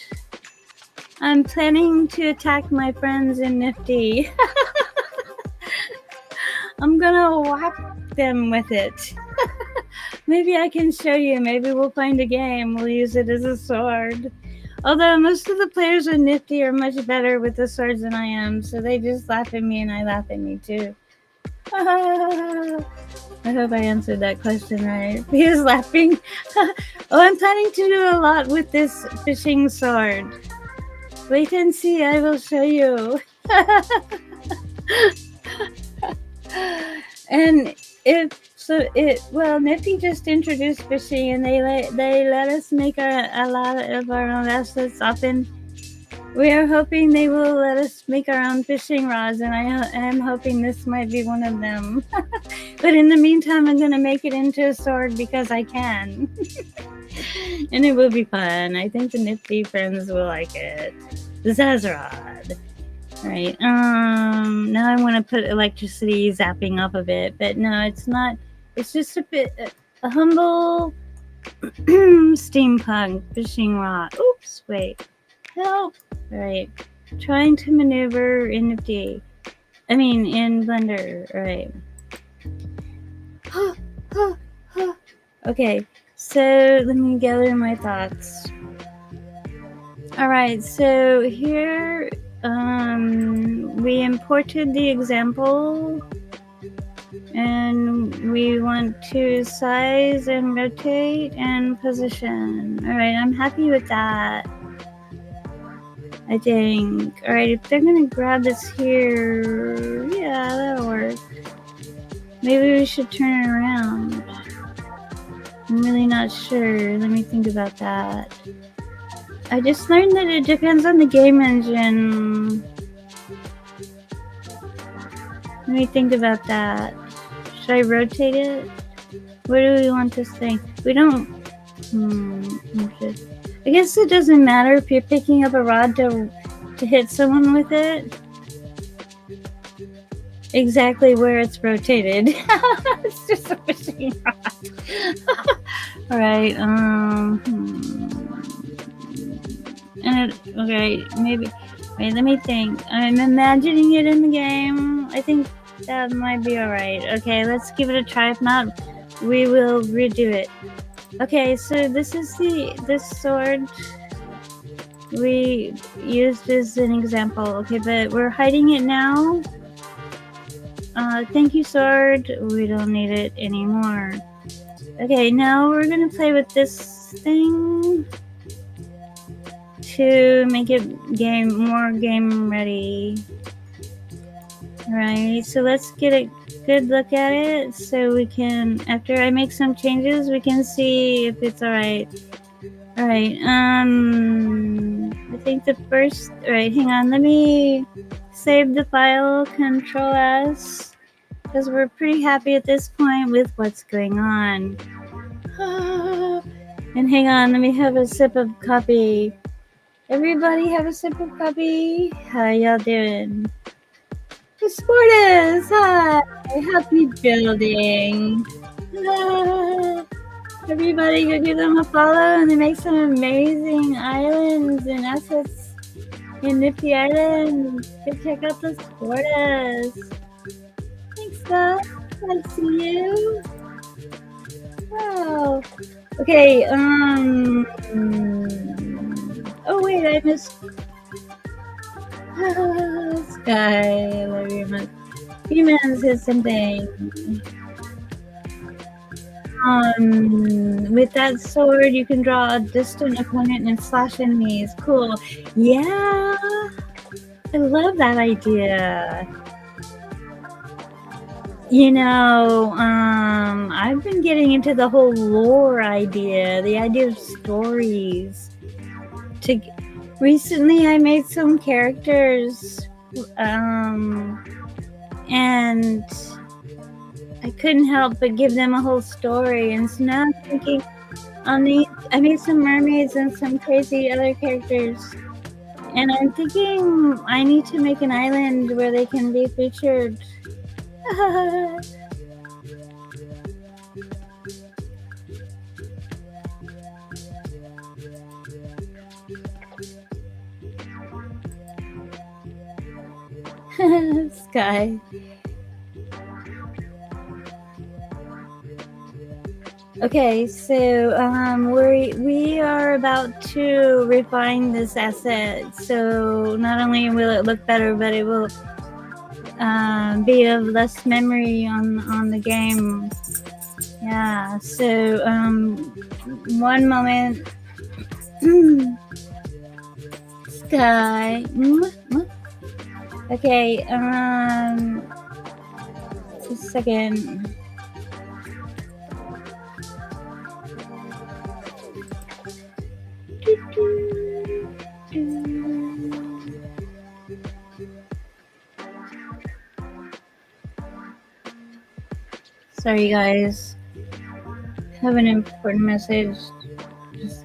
I'm planning to attack my friends in Nifty. I'm gonna whack them with it. Maybe I can show you. Maybe we'll find a game. We'll use it as a sword. Although most of the players in Nifty are much better with the swords than I am, so they just laugh at me and I laugh at me too. I hope I answered that question right. He is laughing. Oh, I'm planning to do a lot with this fishing sword. Wait and see, I will show you. And Nifty just introduced fishing, and they let us make a lot of our own assets. Often, we are hoping they will let us make our own fishing rods, and I am hoping this might be one of them. But in the meantime, I'm gonna make it into a sword because I can, and it will be fun. I think the Nifty friends will like it. The Zazrod. Right. Now I want to put electricity zapping off of it, but no, it's not. It's just a humble steampunk fishing rod. Oops, wait. Help. Right. Trying to maneuver in Nifty. I mean, in Blender. Right. Okay, so let me gather my thoughts. All right, so here we imported the example and we want to size and rotate and position. All right, I'm happy with that, I think. All right, if they're gonna grab this here, yeah, that'll work. Maybe we should turn it around. I'm really not sure. Let me think about that. I just learned that it depends on the game engine. Let me think about that. Should I rotate it? What do we want this thing? We don't... I guess it doesn't matter if you're picking up a rod to hit someone with it. Exactly where it's rotated. It's just a fishing rod. Alright, okay, maybe. Wait, let me think. I'm imagining it in the game. I think that might be alright. Okay, let's give it a try. If not, we will redo it. Okay, so this is this sword we used as an example. Okay, but we're hiding it now. Thank you, sword. We don't need it anymore. Okay, now we're gonna play with this thing to make it more game ready. Alright, so let's get a good look at it so we can, after I make some changes, we can see if it's alright. Alright, I think the first, alright, hang on, let me save the file, Control S, because we're pretty happy at this point with what's going on. And hang on, let me have a sip of coffee. Everybody have a sip of coffee. How y'all doing? Sportis, hi. Happy building. Everybody go give them a follow, and they make some amazing islands and assets in Nifty Island. Go check out the Sportis. Thanks, Doug. Nice to see you. Wow. Okay, oh wait, I missed Sky. I love you much. Humans said something. With that sword you can draw a distant opponent and slash enemies. Cool. Yeah. I love that idea. You know, I've been getting into the whole lore idea, the idea of stories. Recently I made some characters, and I couldn't help but give them a whole story. And so now I'm thinking I made some mermaids and some crazy other characters. And I'm thinking I need to make an island where they can be featured. Sky. Okay, so we are about to refine this asset. So not only will it look better, but it will be of less memory on the game. Yeah. So one moment, Sky. Okay. Just a second. Sorry, guys. Have an important message. Just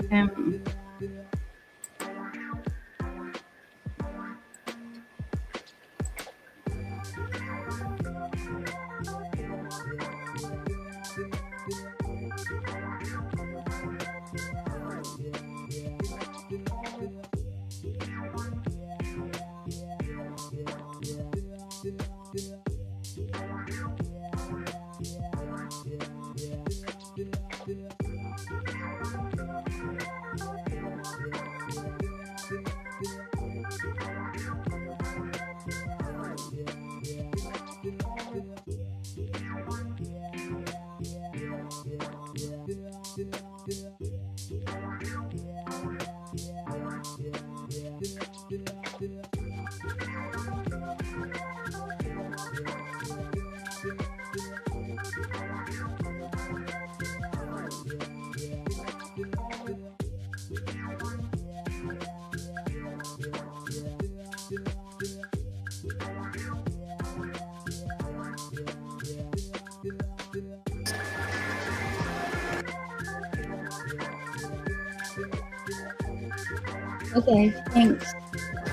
okay. Thanks.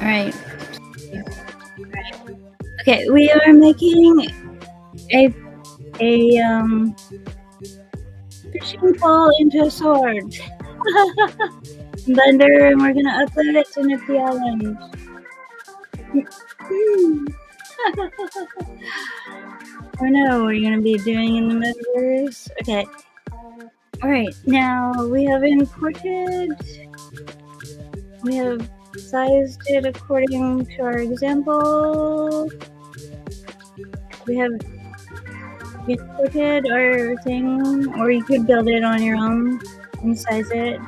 All right. Okay, we are making a fishing pole into a sword. Blender, and we're gonna upload it to Nifty Island. I know what you're gonna be doing in the metaverse. Okay. Alright, now we have imported. We have sized it according to our example. We have imported our thing, or you could build it on your own and size it.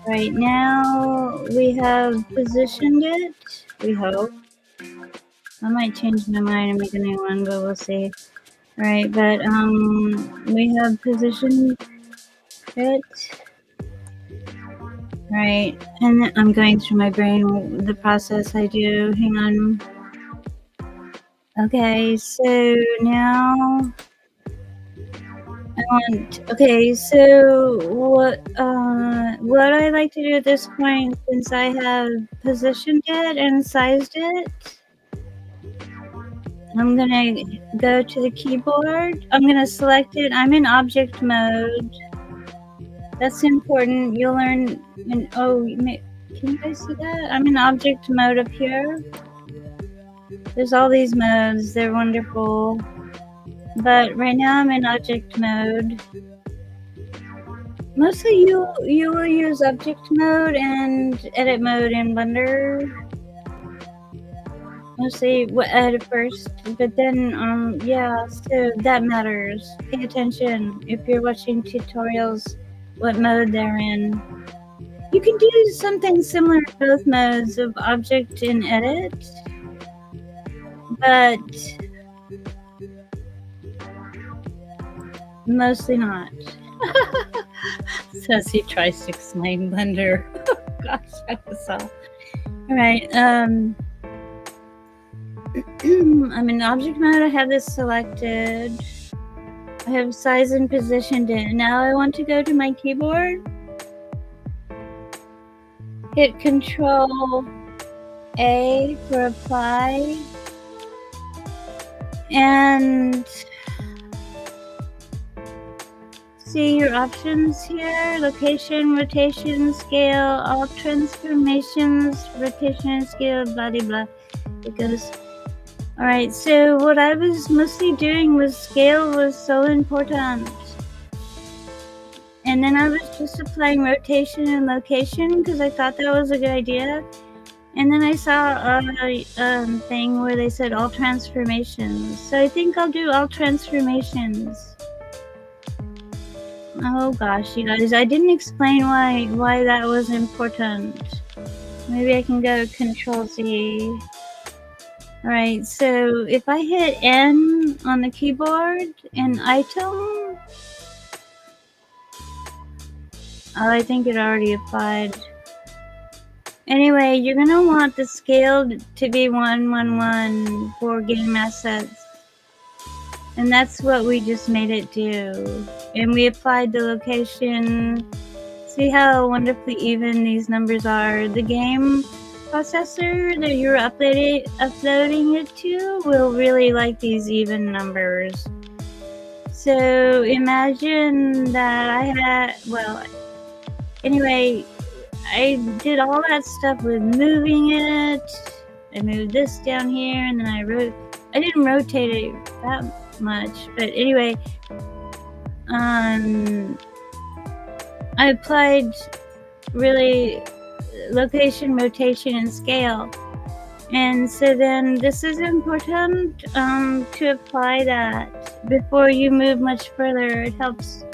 Right now, we have positioned it. We hope. I might change my mind and make a new one, but we'll see. Right, but we have positioned it. Right, and I'm going through my brain the process I do. Hang on. Okay, so now I want. Okay, so what I like to do at this point, since I have positioned it and sized it, I'm gonna go to the keyboard. I'm gonna select it. I'm in object mode. That's important. You'll learn. Can you guys see that? I'm in object mode up here. There's all these modes. They're wonderful. But right now I'm in object mode. Mostly you will use object mode and edit mode in Blender. Mostly edit first, but then yeah, so that matters. Pay attention if you're watching tutorials what mode they're in. You can do something similar in both modes of object and edit, but mostly not. Says he tries to explain Blender. Gosh, that was all. Alright, I'm in object mode. I have this selected. I have size and positioned it. Now I want to go to my keyboard. Hit Control A for apply. And see your options here. Location, rotation, scale, all transformations, rotation and scale, blah blah blah. It goes. Alright, so what I was mostly doing was scale was so important. And then I was just applying rotation and location because I thought that was a good idea. And then I saw a thing where they said all transformations. So I think I'll do all transformations. Oh gosh, you guys, I didn't explain why that was important. Maybe I can go Control Z. Alright, so if I hit N on the keyboard and item, oh, I think it already applied. Anyway, you're gonna want the scale to be 111 for game assets. And that's what we just made it do. And we applied the location. See how wonderfully even these numbers are. The game processor that you're uploading it to will really like these even numbers. So imagine that I had, well, anyway, I did all that stuff with moving it. I moved this down here and then I didn't rotate it that much, but anyway, I applied really location, rotation, and scale. And so then this is important to apply that before you move much further. It helps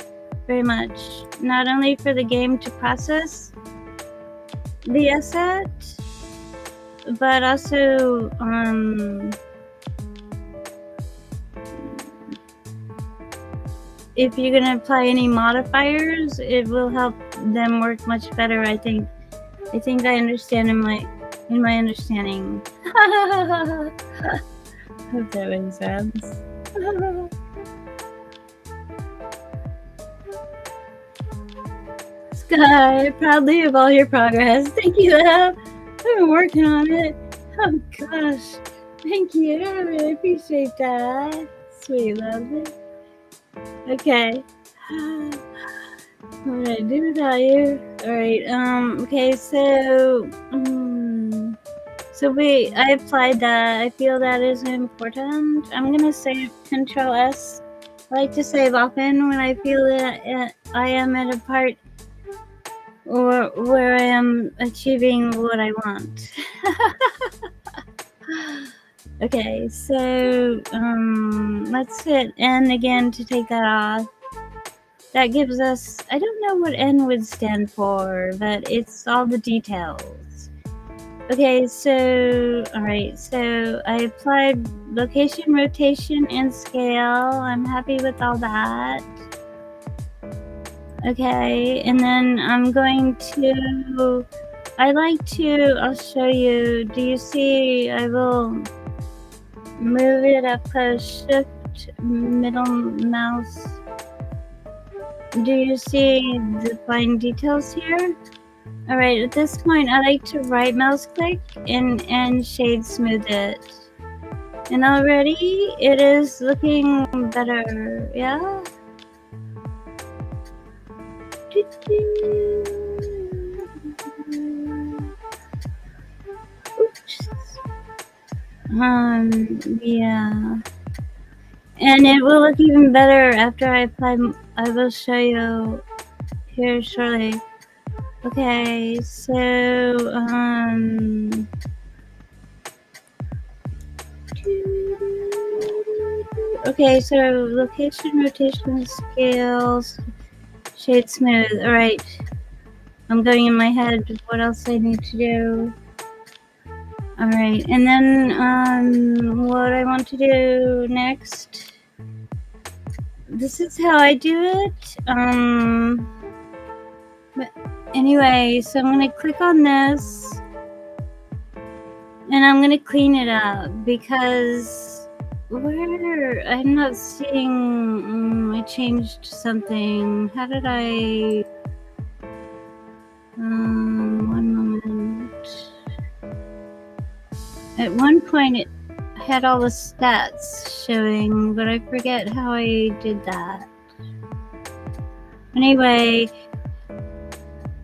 very much, not only for the game to process the asset, but also if you're going to apply any modifiers, it will help them work much better, I think. I think I understand in my understanding. Hope that makes sense. Sky, proudly of all your progress. Thank you, Ab. I've been working on it. Oh gosh. Thank you. I really appreciate that. Sweet, lovely. Okay. What would I do without you? Alright, okay, so I applied that. I feel that is important. I'm gonna save Control S. I like to save often when I feel that I am at a part or where I am achieving what I want. Okay, so let's hit N again to take that off. That gives us, I don't know what N would stand for, but it's all the details. Okay, so, alright, so I applied location, rotation, and scale. I'm happy with all that. Okay, and then I'm going to, I'll show you, do you see, I will move it up close, shift, middle mouse. Do you see the fine details here? Alright, at this point I like to right mouse click and shade smooth it. And already it is looking better, yeah? Oops. Yeah. And it will look even better after I apply. I will show you here shortly. Okay, so okay, so location, rotation, scales, shade smooth. All right, I'm going in my head with what else I need to do. All right, and then what I want to do next. This is how I do it. But anyway, so I'm gonna click on this, and I'm gonna clean it up because where I'm not seeing. I changed something. How did I? One moment. At one point, it had all the stats showing, but I forget how I did that. Anyway,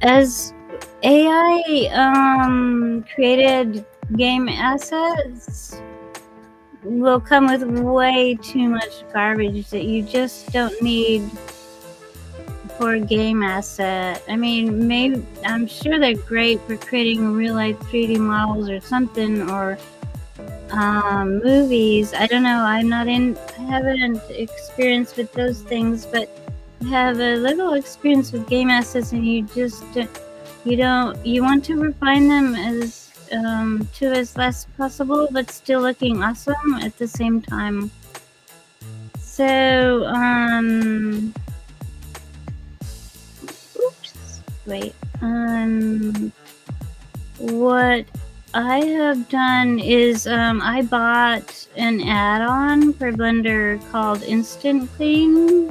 as AI created game assets will come with way too much garbage that you just don't need for a game asset. I mean, maybe I'm sure they're great for creating real life 3D models or something, or movies. I don't know. I haven't experienced with those things, but I have a little experience with game assets, and you want to refine them to as less possible, but still looking awesome at the same time. So, oops, wait, what I have done is, I bought an add-on for Blender called Instant Clean.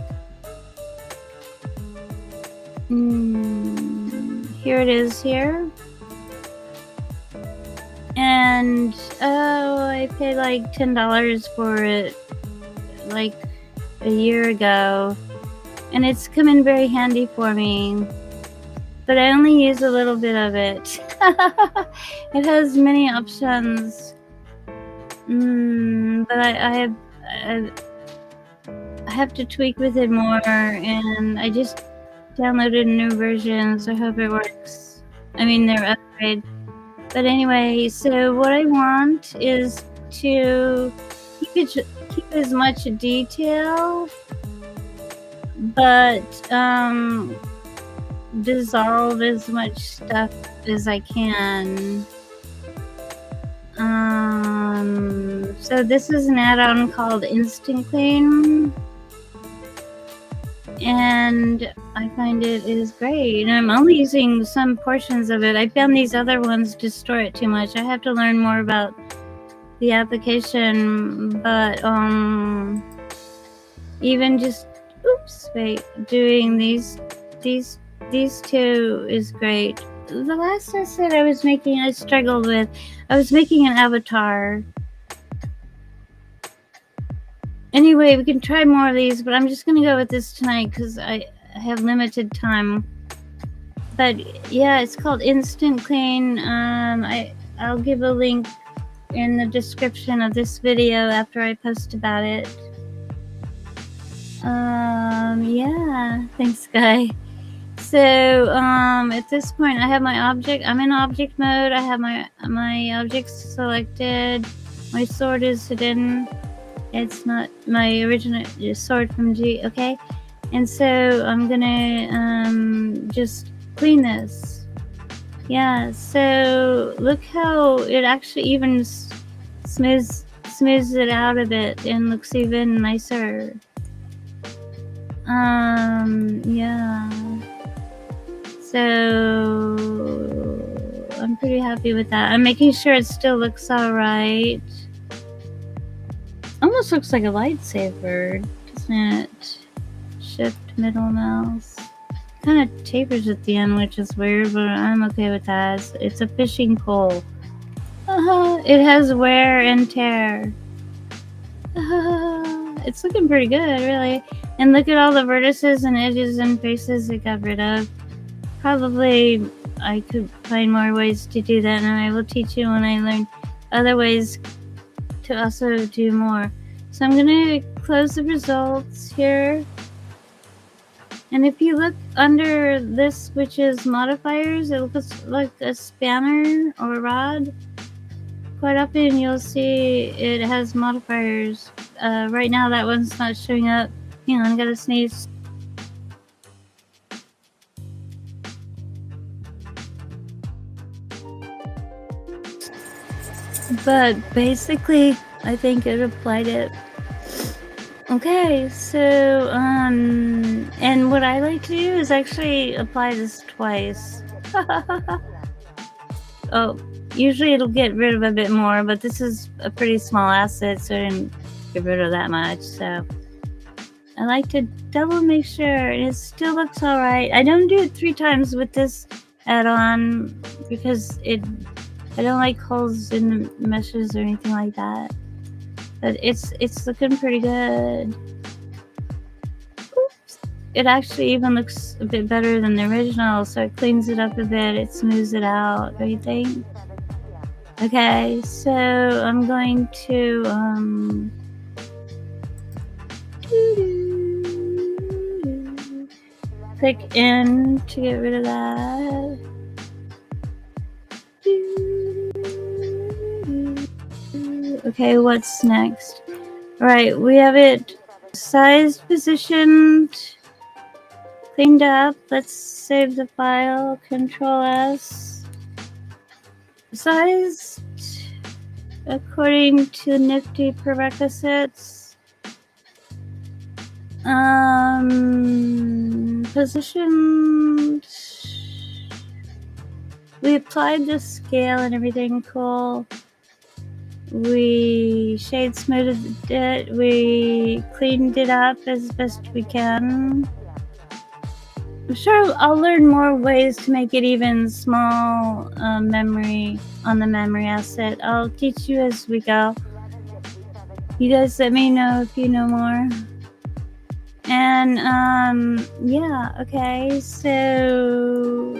Here it is here. And, I paid like $10 for it, like a year ago. And it's come in very handy for me. But I only use a little bit of it. It has many options. But I have to tweak with it more, and I just downloaded a new version, so I hope it works. I mean, they're upgrade. But anyway, so what I want is to keep as much detail, but dissolve as much stuff as I can. So this is an add-on called Instant Clean, and I find it is great. And I'm only using some portions of it. I found these other ones distort it too much. I have to learn more about the application, but even just doing these two is great. The last asset I was making, I struggled with. I was making an avatar. Anyway, we can try more of these, but I'm just gonna go with this tonight because I have limited time. But yeah, it's called Instant Clean. I'll give a link in the description of this video after I post about it. Yeah, thanks, Guy. So, at this point, I have my object. I'm in object mode. I have my objects selected. My sword is hidden. It's not my original sword from G. Okay, and so I'm gonna just clean this. Yeah. So look how it actually even smooths it out a bit and looks even nicer. Yeah. So I'm pretty happy with that. I'm making sure it still looks alright. Almost looks like a lightsaber, doesn't it? Shift middle mouse. Kind of tapers at the end, which is weird, but I'm okay with that. It's a fishing pole. It has wear and tear. It's looking pretty good, really. And look at all the vertices and edges and faces it got rid of. Probably I could find more ways to do that, and I will teach you when I learn other ways to also do more. So I'm going to close the results here. And if you look under this, which is modifiers, it looks like a spanner or a rod. Quite often you'll see it has modifiers. Right now that one's not showing up. Hang on, I gotta sneeze. But basically, I think it applied it. Okay, so, and what I like to do is actually apply this twice. Oh, usually it'll get rid of a bit more, but this is a pretty small asset, so I didn't get rid of that much, so. I like to double make sure, and it still looks alright. I don't do it 3 times with this add-on, because I don't like holes in the meshes or anything like that. But it's looking pretty good. Oops. It actually even looks a bit better than the original, so it cleans it up a bit, it smooths it out, don't you think? Okay, so I'm going to Click N to get rid of that. Okay, what's next? Alright, we have it sized, positioned, cleaned up. Let's save the file. Control S. Sized according to Nifty prerequisites. Positioned. We applied the scale and everything. Cool. We shade smoothed it. We cleaned it up as best we can. I'm sure I'll learn more ways to make it even small memory on the memory asset. I'll teach you as we go. You guys let me know if you know more. And yeah, okay, so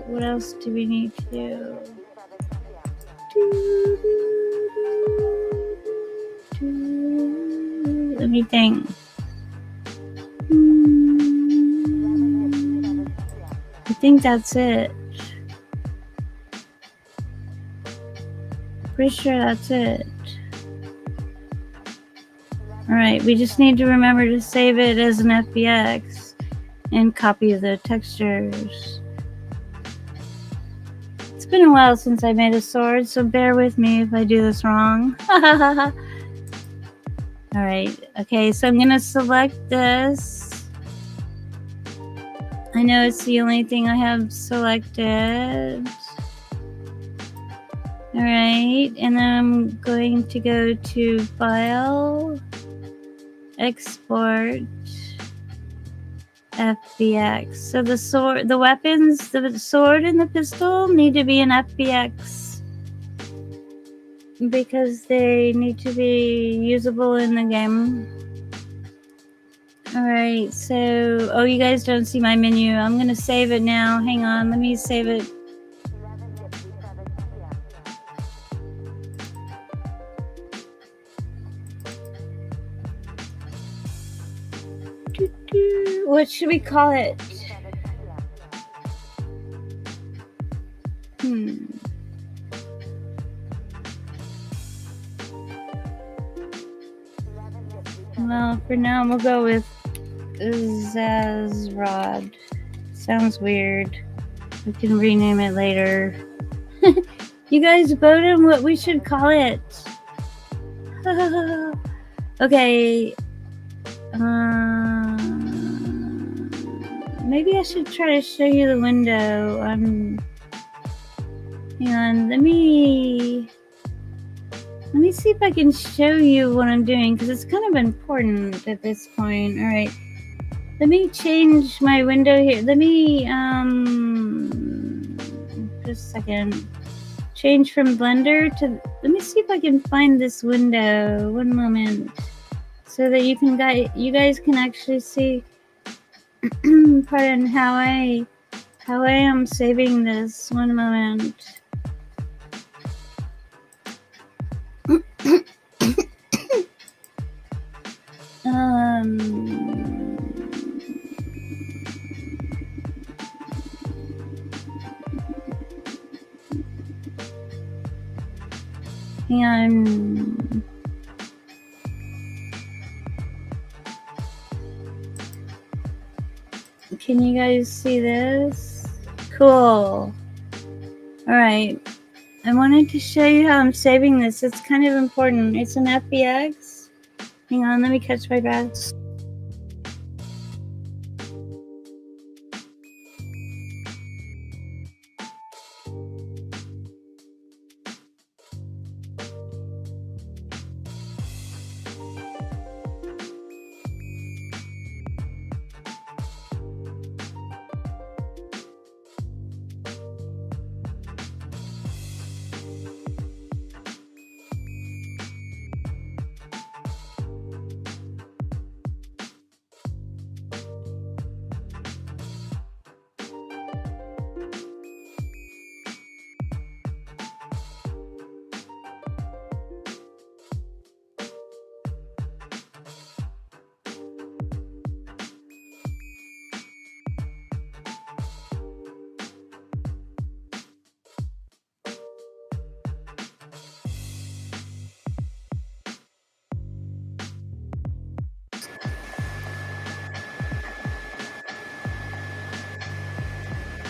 what else do we need to do? Let me think. I think that's it. Pretty sure that's it. Alright, we just need to remember to save it as an FBX and copy the textures. It's been a while since I made a sword, so bear with me if I do this wrong. Alright, okay, so I'm gonna select this. I know it's the only thing I have selected. Alright, and then I'm going to go to File, Export, FBX. So the sword, the weapons, the sword and the pistol need to be an FBX because they need to be usable in the game. Alright, so, oh, you guys don't see my menu. I'm gonna save it now. Hang on, let me save it. What should we call it? Well, for now, we'll go with Zazrod. Sounds weird. We can rename it later. You guys vote on what we should call it. Okay. Maybe I should try to show you the window. Hang on. Let me see if I can show you what I'm doing because it's kind of important at this point. All right. Let me change my window here. Let me just a second. Change from Blender to. Let me see if I can find this window. One moment, so that you guys can actually see. Pardon how I am saving this. One moment. Hang on. Can you guys see this? Cool. All right. I wanted to show you how I'm saving this. It's kind of important. It's an FBX. Hang on, let me catch my breath.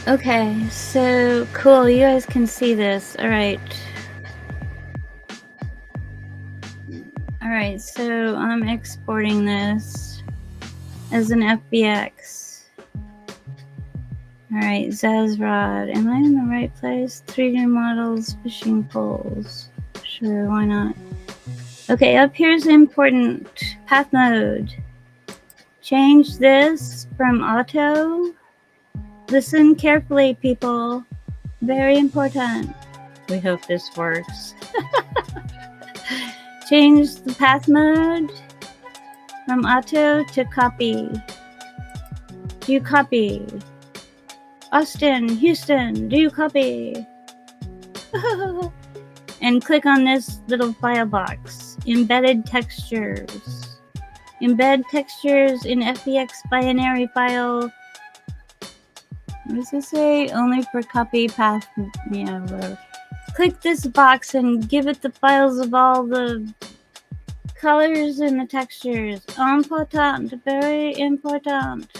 Okay, so cool. You guys can see this. All right. All right, so I'm exporting this as an FBX. All right, Zazrod. Am I in the right place? 3D models, fishing poles. Sure, why not? Okay, up here's important path mode. Change this from auto. Listen carefully, people. Very important. We hope this works. Change the path mode from auto to copy. Do you copy? Austin, Houston, do you copy? And click on this little file box. Embedded textures. Embed textures in FBX binary file. What does it say? Only for copy path. Yeah, whatever. Click this box and give it the files of all the colors and the textures. Important, very important.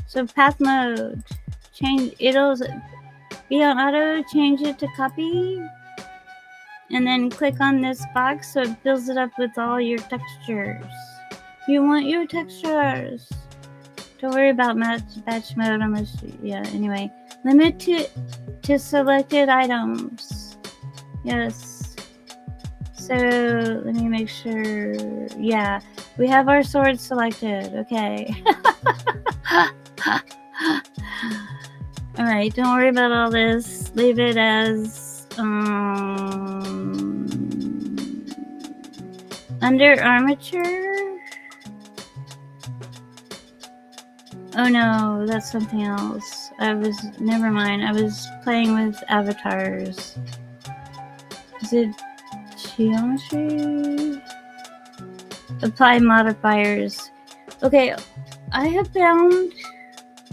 So path mode. Change, it'll be on auto, change it to copy. And then click on this box so it fills it up with all your textures. You want your textures. Don't worry about batch mode. Anyway. Limit to selected items. Yes. So let me make sure. Yeah, we have our sword selected. Okay. All right, don't worry about all this. Leave it as under armature. Oh no, that's something else. Never mind. I was playing with avatars. Is it geometry? Apply modifiers. Okay, I have found,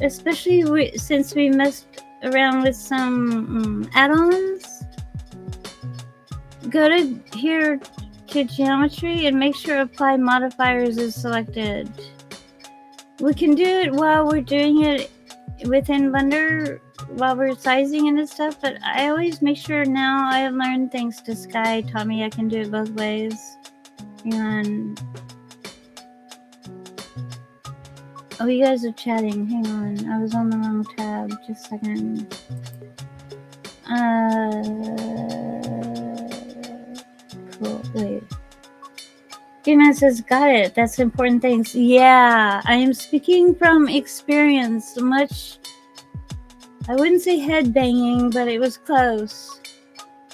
especially since we messed around with some add-ons, go to here to geometry and make sure apply modifiers is selected. We can do it while we're doing it within Blender, while we're sizing and stuff, but I always make sure now. I have learned thanks to Sky taught me I can do it both ways. And oh, you guys are chatting. Hang on. I was on the wrong tab. Just a second. Cool. Wait. Demon says, got it. That's important things. Yeah, I am speaking from experience. Much, I wouldn't say head banging, but it was close.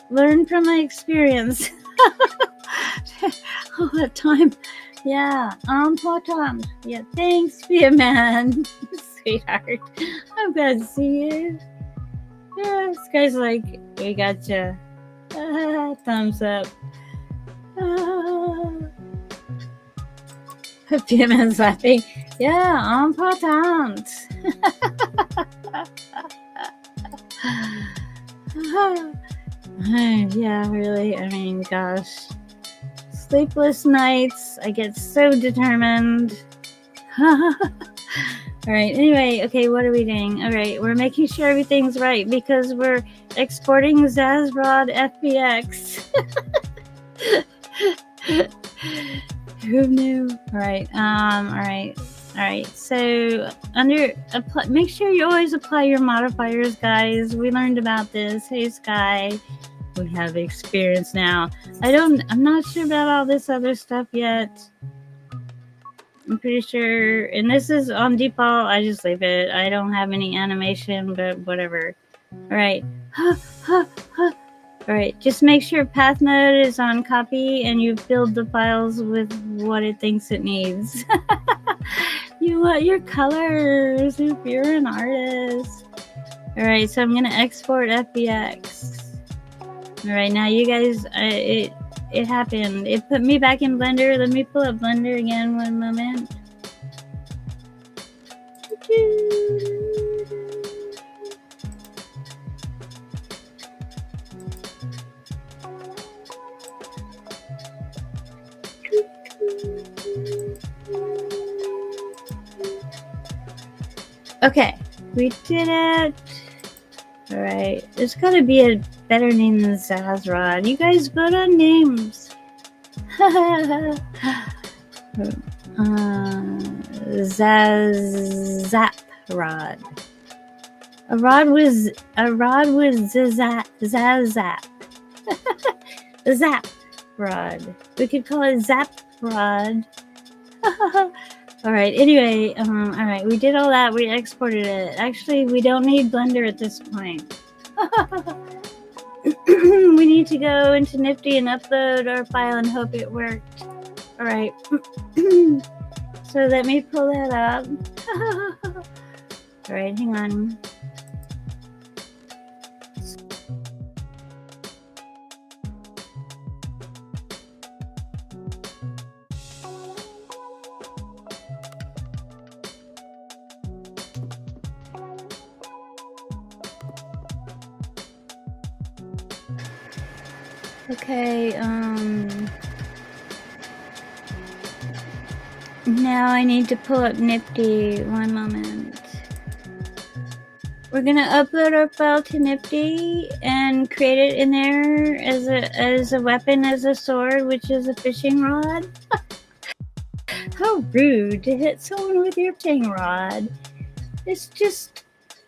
Learn from my experience. All that time. Yeah, important. Yeah, thanks, be a man, sweetheart. I'm glad to see you. Yeah, this guy's like, we gotcha. Thumbs up. Be a man's laughing. Yeah, important. Yeah, really. I mean, gosh. Sleepless nights. I get so determined. All right. Anyway, okay, what are we doing? All right, we're making sure everything's right because we're exporting Zazrod FBX. Who knew? All right. All right. So make sure you always apply your modifiers, guys. We learned about this. Hey, Sky. We have experience now. I'm not sure about all this other stuff yet. I'm pretty sure, and this is on default. I just leave it. I don't have any animation, but whatever. All right. All right. Just make sure path mode is on copy, and you filled the files with what it thinks it needs. You want your colors if you're an artist. All right. So I'm gonna export FBX. All right. Now you guys, it happened. It put me back in Blender. Let me pull up Blender again one moment. Okay, we did it. Alright, there's gotta be a better name than Zazrod. You guys vote on names. Zaprod. A rod with zazap. Zap rod. We could call it Zap Rod. Alright, anyway, alright, we did all that, we exported it. Actually, we don't need Blender at this point. We need to go into Nifty and upload our file and hope it worked. Alright. So let me pull that up. Alright, hang on. Okay, now I need to pull up Nifty. One moment. We're gonna upload our file to Nifty and create it in there as a weapon, as a sword, which is a fishing rod. How rude to hit someone with your fishing rod. It's just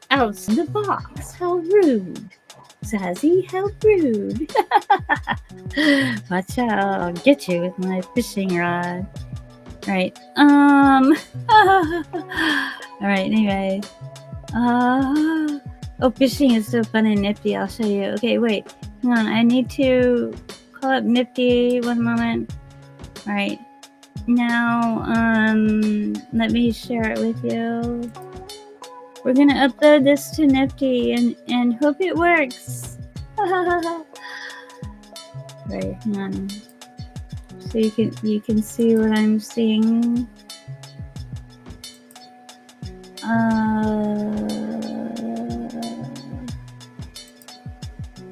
outside the box. How rude. Zazzy, how rude. Watch out, I'll get you with my fishing rod. Right. Alright, anyway. Oh, fishing is so fun and Nifty. I'll show you. Okay, wait. Hang on. I need to call up Nifty. One moment. Alright. Now, let me share it with you. We're gonna upload this to Nifty and hope it works. Right, hang on. So you can see what I'm seeing.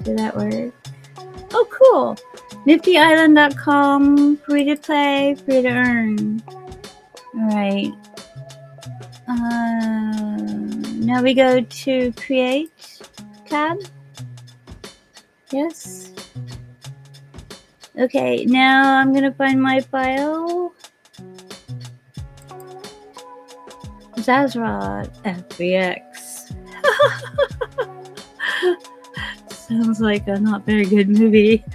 Did that work? Oh, cool! NiftyIsland.com, free to play, free to earn. Alright. Now we go to Create tab. Yes. Okay, now I'm gonna find my file. Zazrod FBX. Sounds like a not very good movie.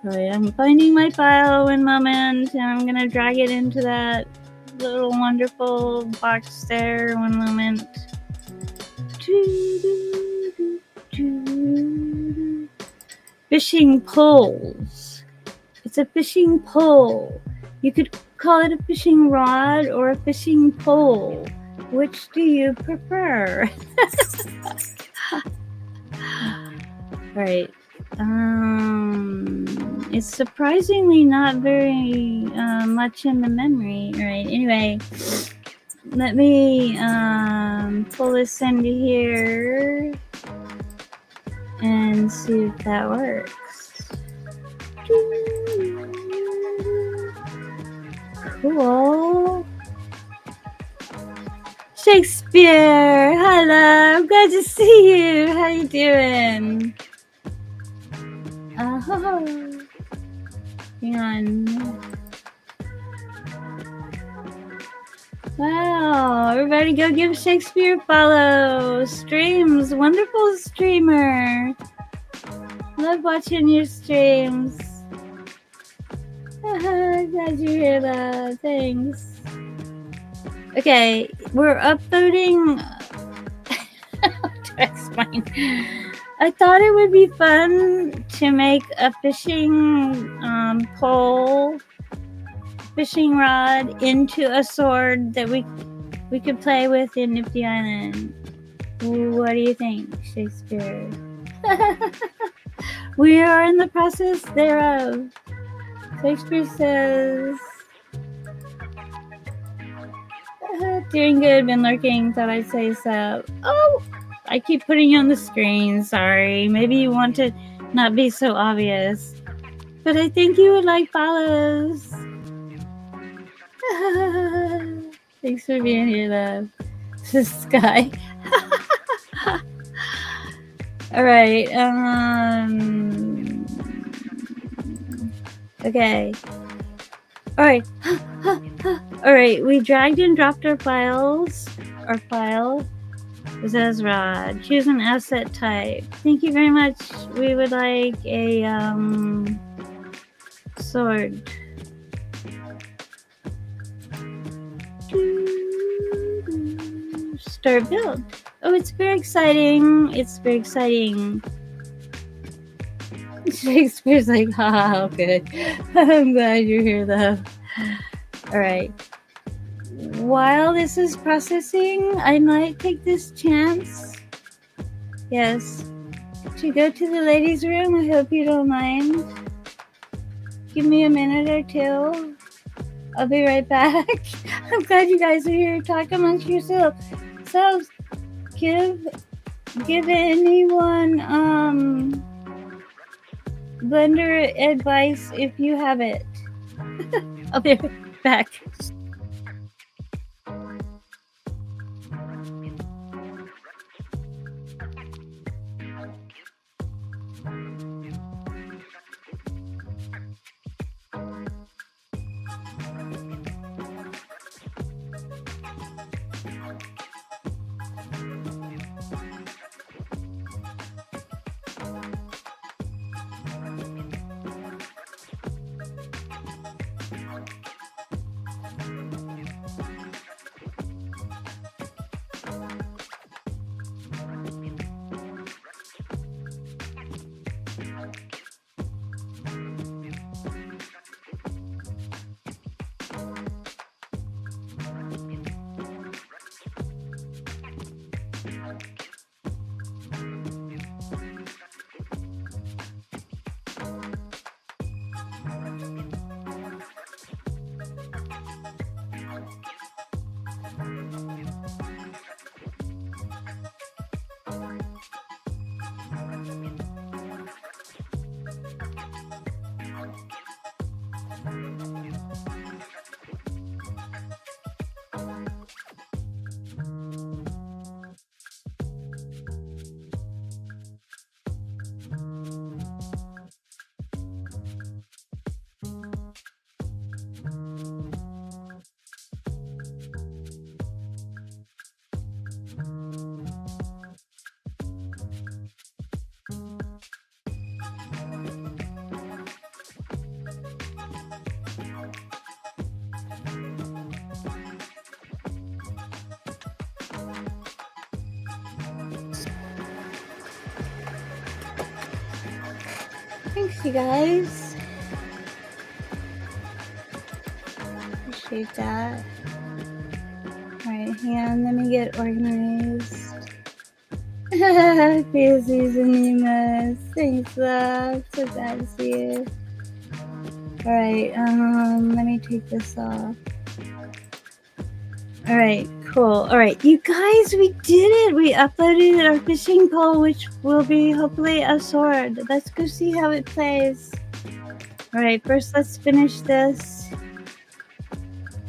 Alright, I'm finding my file one moment and I'm gonna drag it into that little wonderful box there. One moment. Fishing poles. It's a fishing pole. You could call it a fishing rod or a fishing pole. Which do you prefer? Right. It's surprisingly not very much in the memory. Right. Anyway, let me pull this into here and see if that works. Cool. Shakespeare, hello, glad to see you. How you doing? Oh, hang on. Wow, everybody go give Shakespeare a follow. Streams, wonderful streamer. Love watching your streams. Glad you hear that. Thanks. Okay, we're uploading. How to explain? I thought it would be fun to make a fishing pole, fishing rod into a sword that we could play with in Nifty Island. What do you think, Shakespeare? We are in the process thereof. Shakespeare says, doing good, been lurking, thought I'd say so. Oh, I keep putting you on the screen, sorry. Maybe you want to not be so obvious. But I think you would like follows. Thanks for being here, love. This guy. All right. Okay. All right. All right. We dragged and dropped our files. Our file. Zezra. Choose an asset type. Thank you very much. We would like a sword. Start build. Oh, it's very exciting. It's very exciting. Shakespeare's like, haha, good. I'm glad you're here, though. All right. While this is processing, I might take this chance. Yes. To go to the ladies' room. I hope you don't mind. Give me a minute or two. I'll be right back. I'm glad you guys are here. Talk amongst yourselves. So, give anyone Blender advice if you have it. I'll be right back. Thanks, you guys. Appreciate that. Alright, hang on, let me get organized. PSC's and Nemus. Thanks, love. So glad to see you. Alright, let me take this off. Alright, cool. Alright, you guys, we did it! We uploaded our fishing pole, which will be hopefully a sword. Let's go see how it plays. Alright, first let's finish this.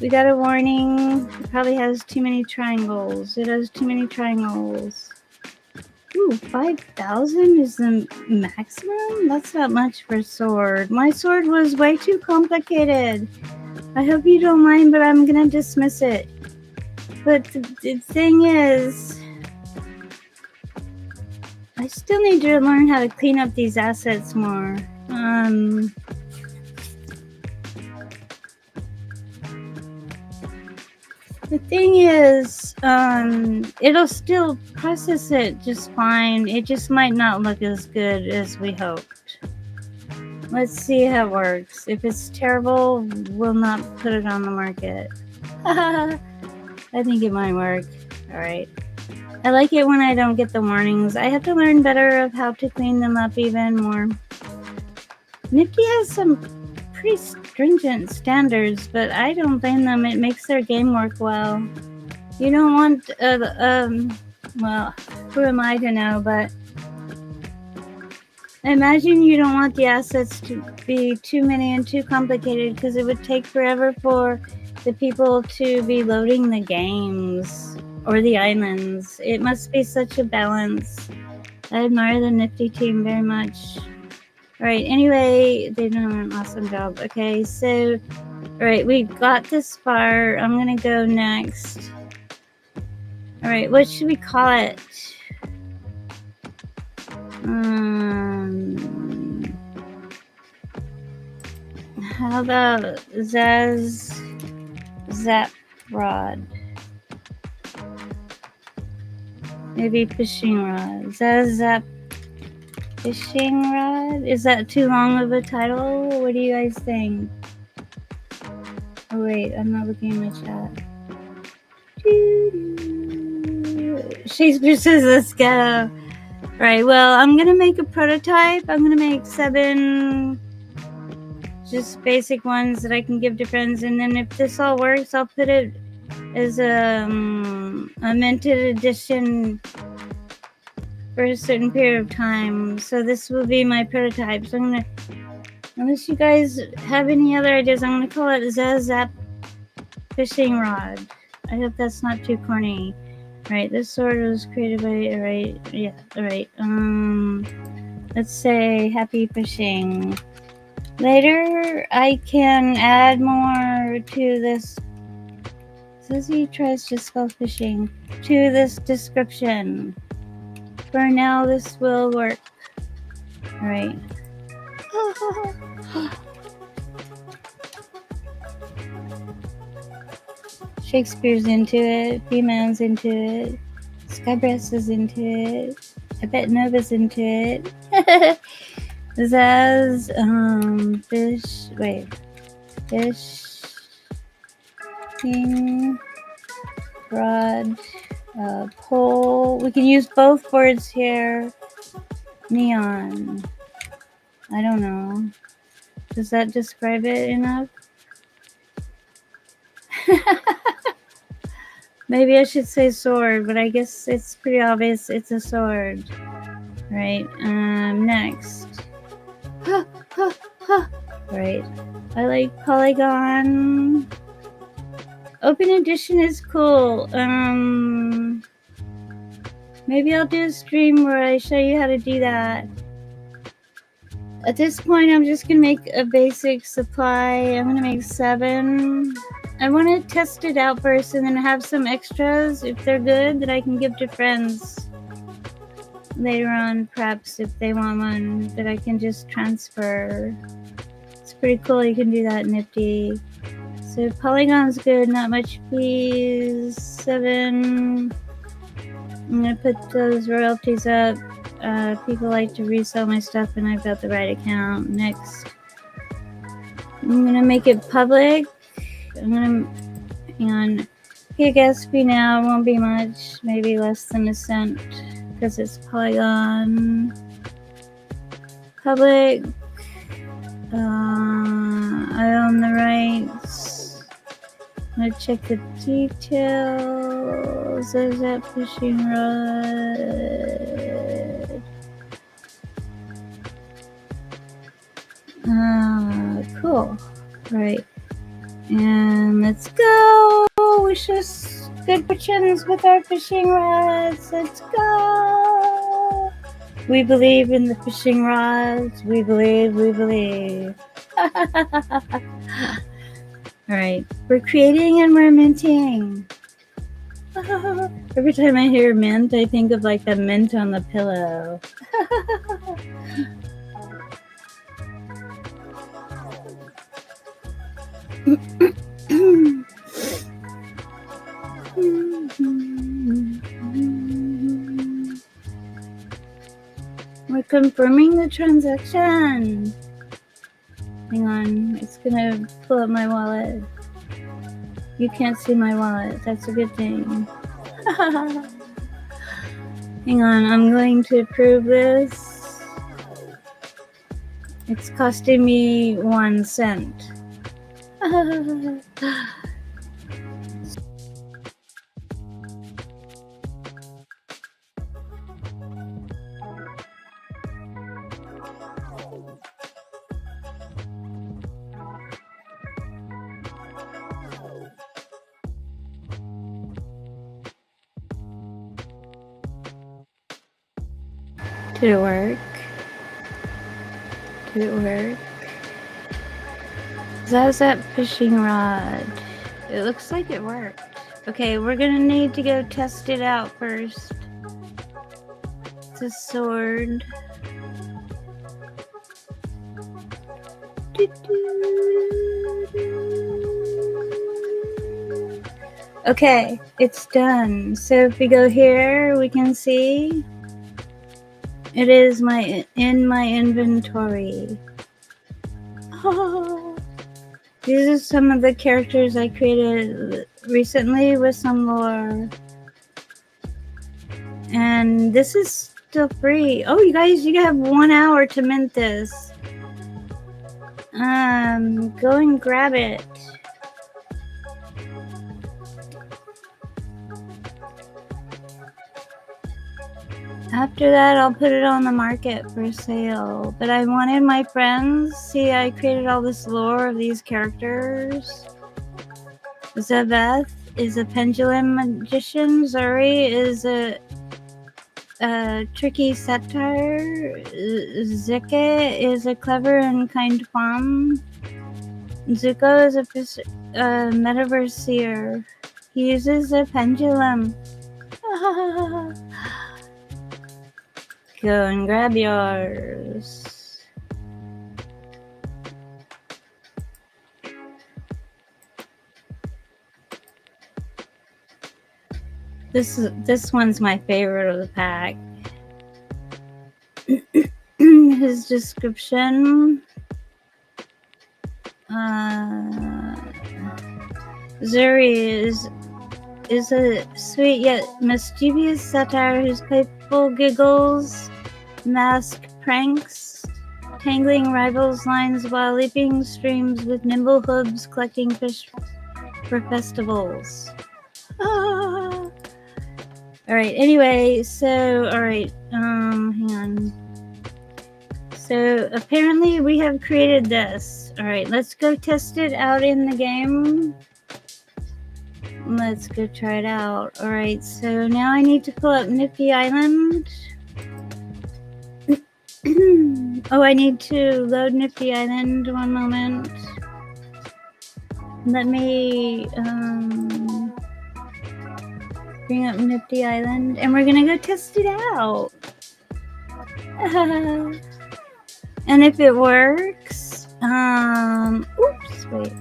We got a warning. It probably has too many triangles. It has too many triangles. Ooh, 5,000 is the maximum? That's not much for a sword. My sword was way too complicated. I hope you don't mind, but I'm gonna dismiss it. But the thing is, I still need to learn how to clean up these assets more. The thing is, it'll still process it just fine. It just might not look as good as we hoped. Let's see how it works. If it's terrible, we'll not put it on the market. I think it might work. Alright. I like it when I don't get the warnings. I have to learn better of how to clean them up even more. Nifty has some pretty stringent standards, but I don't blame them. It makes their game work well. You don't want, well, who am I to know, but I imagine you don't want the assets to be too many and too complicated because it would take forever for the people to be loading the games or the islands. It must be such a balance I admire the Nifty team very much. Alright, anyway, they're doing an awesome job. Okay, so, alright, we got this far. I'm gonna go next. Alright, what should we call it? How about Zap Rod? Maybe fishing rod. Zap fishing rod? Is that too long of a title? What do you guys think? Oh wait, I'm not looking at my chat. Shakespeare says let's go. Right, well, I'm gonna make a prototype. I'm gonna make 7 just basic ones that I can give to friends, and then if this all works, I'll put it as a minted edition for a certain period of time. So this will be my prototype. So I'm gonna, unless you guys have any other ideas, I'm gonna call it Zap fishing rod. I hope that's not too corny. Right, this sword was created by, alright, yeah, alright, let's say happy fishing. Later, I can add more to this. Says he tries to spell fishing to this description. For now, this will work. Alright. Shakespeare's into it. B-Man's into it. Skybreast is into it. I bet Nova's into it. Zaz, fish, king, rod, pole. We can use both words here. Neon. I don't know. Does that describe it enough? Maybe I should say sword, but I guess it's pretty obvious it's a sword. Right, next. Right, I like polygon. Open edition is cool. Maybe I'll do a stream where I show you how to do that. At this point, I'm just gonna make a basic supply. I'm gonna make 7. I want to test it out first and then have some extras if they're good that I can give to friends later on, perhaps if they want one that I can just transfer. It's pretty cool. You can do that Nifty. So polygon's good, not much fees. 7. I'm gonna put those royalties up. People like to resell my stuff and I've got the right account. Next, I'm gonna make it public. I'm gonna, hang on, okay, gas fee now won't be much, maybe less than a cent because it's polygon. Public, I own the rights. I'm gonna check the details. There's that fishing rod. Cool. Right. And let's go. Wish us good fortunes with our fishing rods. Let's go. We believe in the fishing rods. We believe. All right. We're creating and we're minting. Every time I hear mint, I think of like the mint on the pillow. We're confirming the transaction. Hang on, it's gonna pull up my wallet. You can't see my wallet, that's a good thing. Hang on, I'm going to approve this. It's costing me 1 cent. Did it work? Did it work? How's that fishing rod? It looks like it worked. Okay, we're gonna need to go test it out first. It's a sword. Okay, it's done. So if we go here, we can see it is in my inventory. Oh, these are some of the characters I created recently with some lore. And this is still free. Oh, you guys, you have 1 hour to mint this. Go and grab it. After that, I'll put it on the market for sale. But I wanted my friends. See, I created all this lore of these characters. Zeveth is a pendulum magician. Zuri is a tricky satire. Zeke is a clever and kind fawn. Zuko is a metaverse seer. He uses a pendulum. Go and grab yours. This one's my favorite of the pack. His description. Zuri is a sweet yet mischievous satire whose playful giggles mask pranks, tangling rivals' lines while leaping streams with nimble hooves, collecting fish for festivals. Ah. Alright, anyway, so, alright, hang on. So, apparently we have created this. Alright, let's go test it out in the game. Let's go try it out. Alright, so now I need to pull up Nifty Island. Oh, I need to load Nifty Island. 1 moment. Let me bring up Nifty Island, and we're gonna go test it out. And if it works, oops, wait.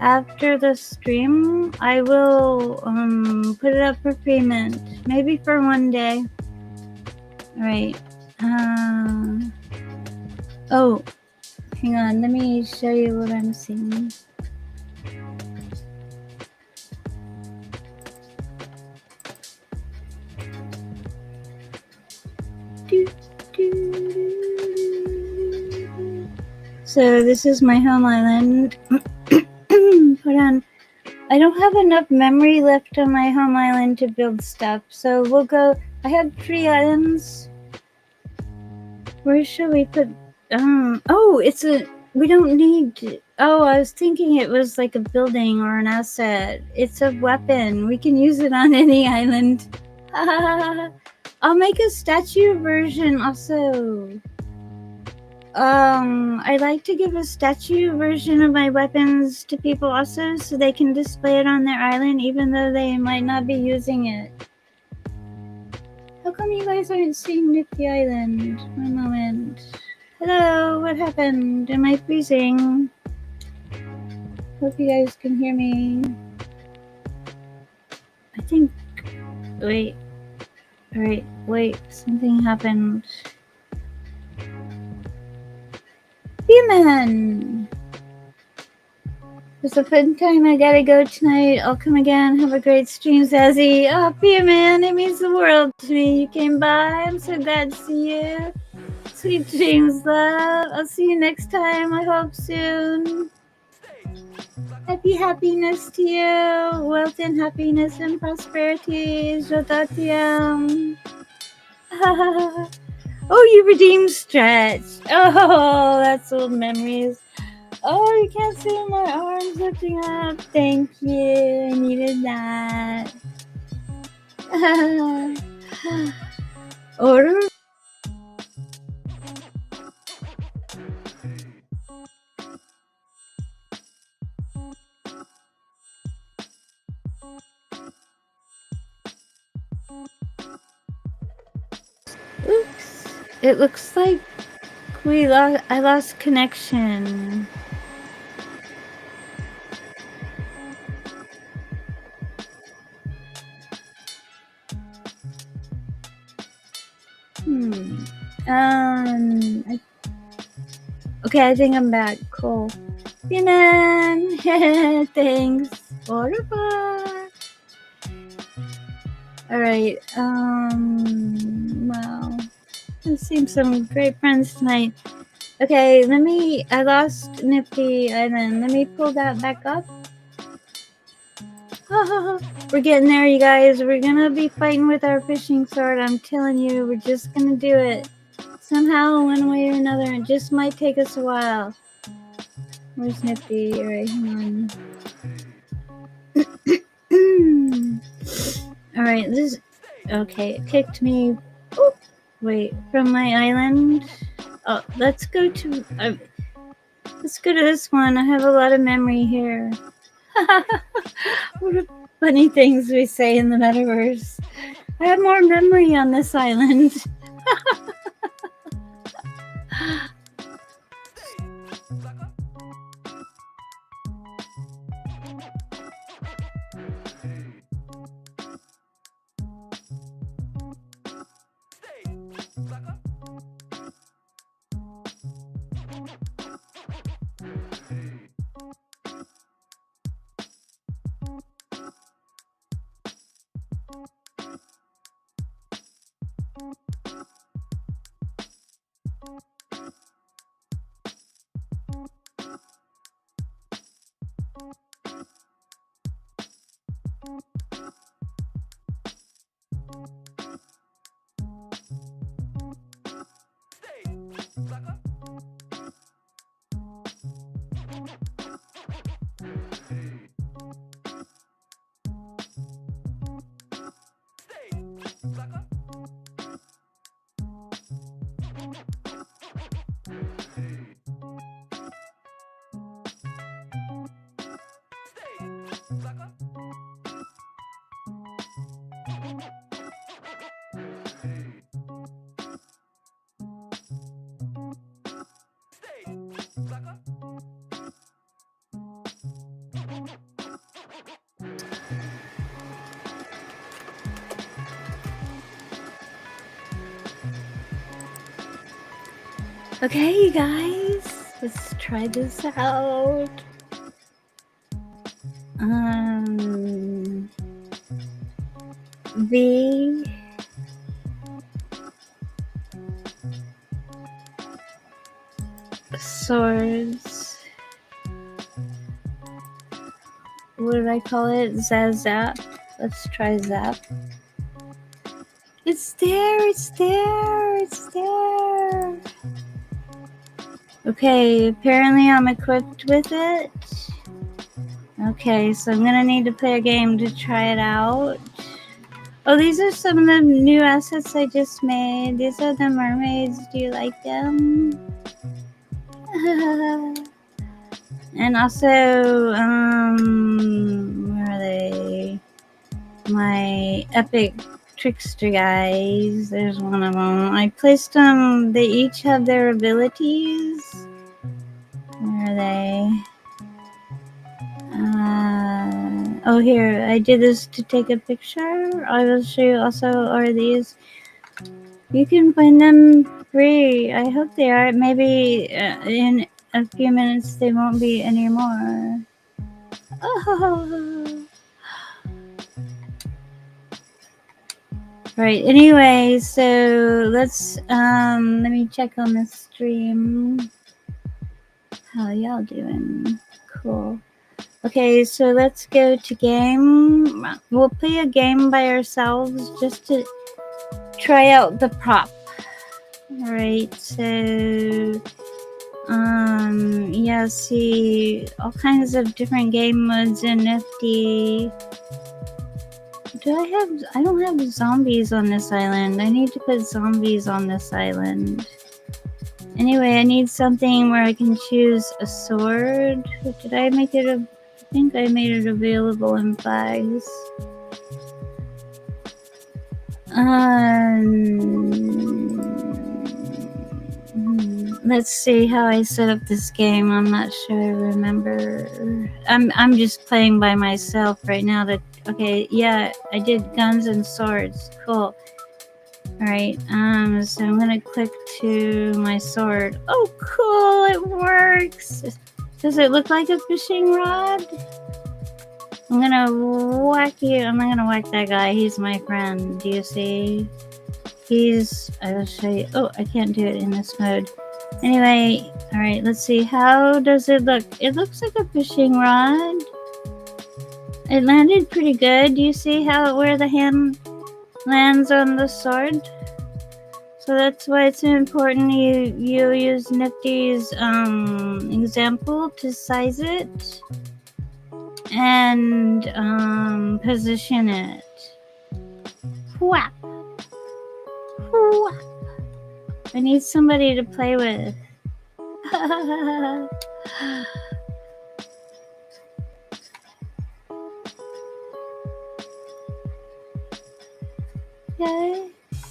After the stream, I will put it up for payment, maybe for 1 day. All right. Oh, hang on. Let me show you what I'm seeing. So this is my home island. Hold on. I don't have enough memory left on my home island to build stuff. So we'll go. I have 3 islands. Where should we put? Oh, it's a. We don't need to. Oh, I was thinking it was like a building or an asset. It's a weapon. We can use it on any island. I'll make a statue version also. I like to give a statue version of my weapons to people also, so they can display it on their island even though they might not be using it. How come you guys aren't seeing Nifty Island? 1 moment. Hello, what happened? Am I freezing? Hope you guys can hear me. I think... Wait. Alright, wait. Something happened. Human! It's a fun time. I gotta go tonight. I'll come again. Have a great stream, Zazzy. Oh, man, it means the world to me. You came by. I'm so glad to see you. Sweet dreams, love. I'll see you next time. I hope soon. Happiness to you. Wealth and happiness and prosperity. Jodatiam. Oh, you redeemed Stretch. Oh, that's old memories. Oh, you can't see my arms lifting up. Thank you. I needed that. Order It looks like I lost connection. Okay, I think I'm back. Cool. Yunan! Thanks. Au revoir. Alright, wow. I've seen some great friends tonight. Okay, I lost Nifty Island. Let me pull that back up. We're getting there, you guys. We're gonna be fighting with our fishing sword. I'm telling you, we're just gonna do it. Somehow, one way or another. It just might take us a while. Where's Nifty? Alright, hang on. Alright, this... Okay, it kicked me... Oh, wait, from my island? Oh, let's go to this one. I have a lot of memory here. What funny things we say in the metaverse. I have more memory on this island. Okay, you guys, let's try this out. The swords. What did I call it? Zap. Let's try Zap. It's there, it's there, it's there. Okay, apparently I'm equipped with it. Okay, so I'm gonna need to play a game to try it out. Oh, these are some of the new assets I just made. These are the mermaids. Do you like them? And also, where are they? My epic trickster guys. There's one of them. I placed them. They each have their abilities. Where are they? Oh, here. I did this to take a picture. I will show you also are these. You can find them free. I hope they are. Maybe in a few minutes they won't be anymore. Oh. Right, anyway, so let's let me check on the stream. How y'all doing? Cool. Okay, so let's go to game. We'll play a game by ourselves just to try out the prop. Alright, so yeah, see all kinds of different game modes in Nifty. I don't have zombies on this island. I need to put zombies on this island. Anyway, I need something where I can choose a sword. Did I make it I think I made it available in bags. Let's see how I set up this game. I'm not sure I remember. I'm just playing by myself right now. Okay, yeah, I did guns and swords. Cool. Alright, so I'm gonna click to my sword. Oh, cool, it works! Does it look like a fishing rod? I'm gonna whack you. I'm gonna whack that guy. He's my friend. Do you see? I will show you. Oh, I can't do it in this mode. Anyway, alright, let's see. How does it look? It looks like a fishing rod. It landed pretty good. Do you see where the hand lands on the sword? So that's why it's important you use Nifty's example to size it and position it. Whap! Whap! I need somebody to play with. Okay.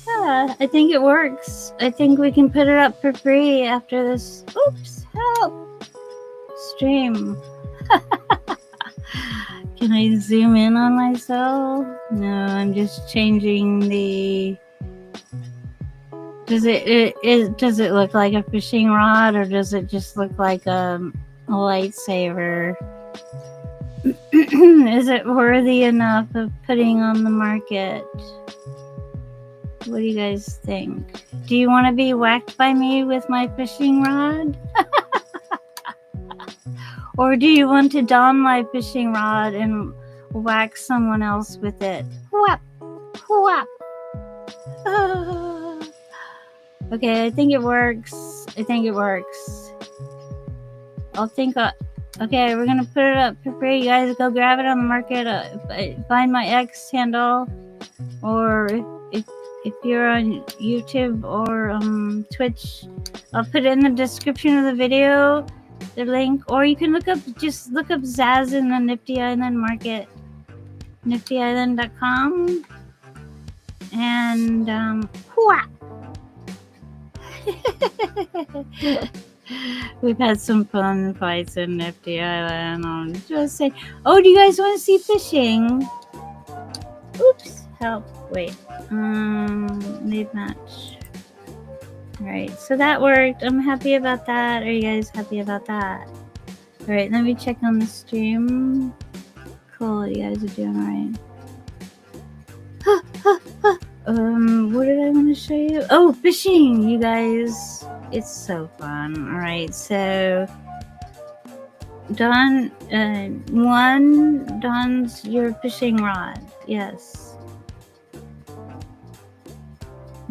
Yeah, I think it works. I think we can put it up for free after this. Oops, help! Stream. Can I zoom in on myself? No, I'm just changing the... Does it look like a fishing rod, or does it just look like a lightsaber? Is it worthy enough of putting on the market? What do you guys think? Do you want to be whacked by me with my fishing rod? Or do you want to don my fishing rod and whack someone else with it? Whap! Whap! Okay, I think it works. Okay, we're gonna put it up for free. You guys go grab it on the market. Find my X handle, or if you're on YouTube or Twitch, I'll put it in the description of the video, the link, or you can look up Zaz in the Nifty Island market, niftyisland.com, and whap! We've had some fun fights in Nifty Island. I'm just saying. Oh, do you guys want to see fishing? Oops, help. Wait. Leave match. Alright, so that worked. I'm happy about that. Are you guys happy about that? Alright, let me check on the stream. Cool, you guys are doing alright. What did I want to show you? Oh, fishing, you guys. It's so fun. Alright, so one dons your fishing rod. Yes.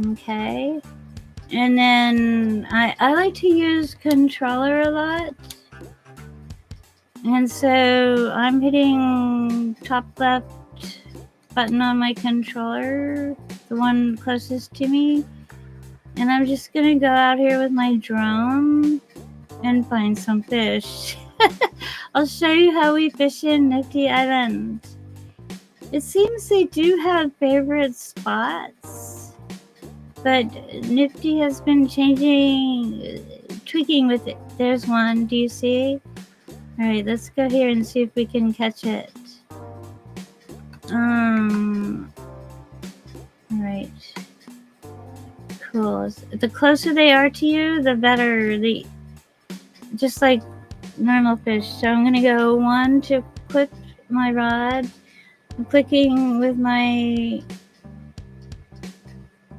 Okay. And then I like to use controller a lot. And so I'm hitting top left button on my controller, the one closest to me. And I'm just gonna go out here with my drone and find some fish. I'll show you how we fish in Nifty Island. It seems they do have favorite spots, but Nifty has been tweaking with it. There's one, do you see? Alright, let's go here and see if we can catch it. Alright. Cool. The closer they are to you, the better. Just like normal fish. So I'm gonna go one to click my rod. I'm clicking with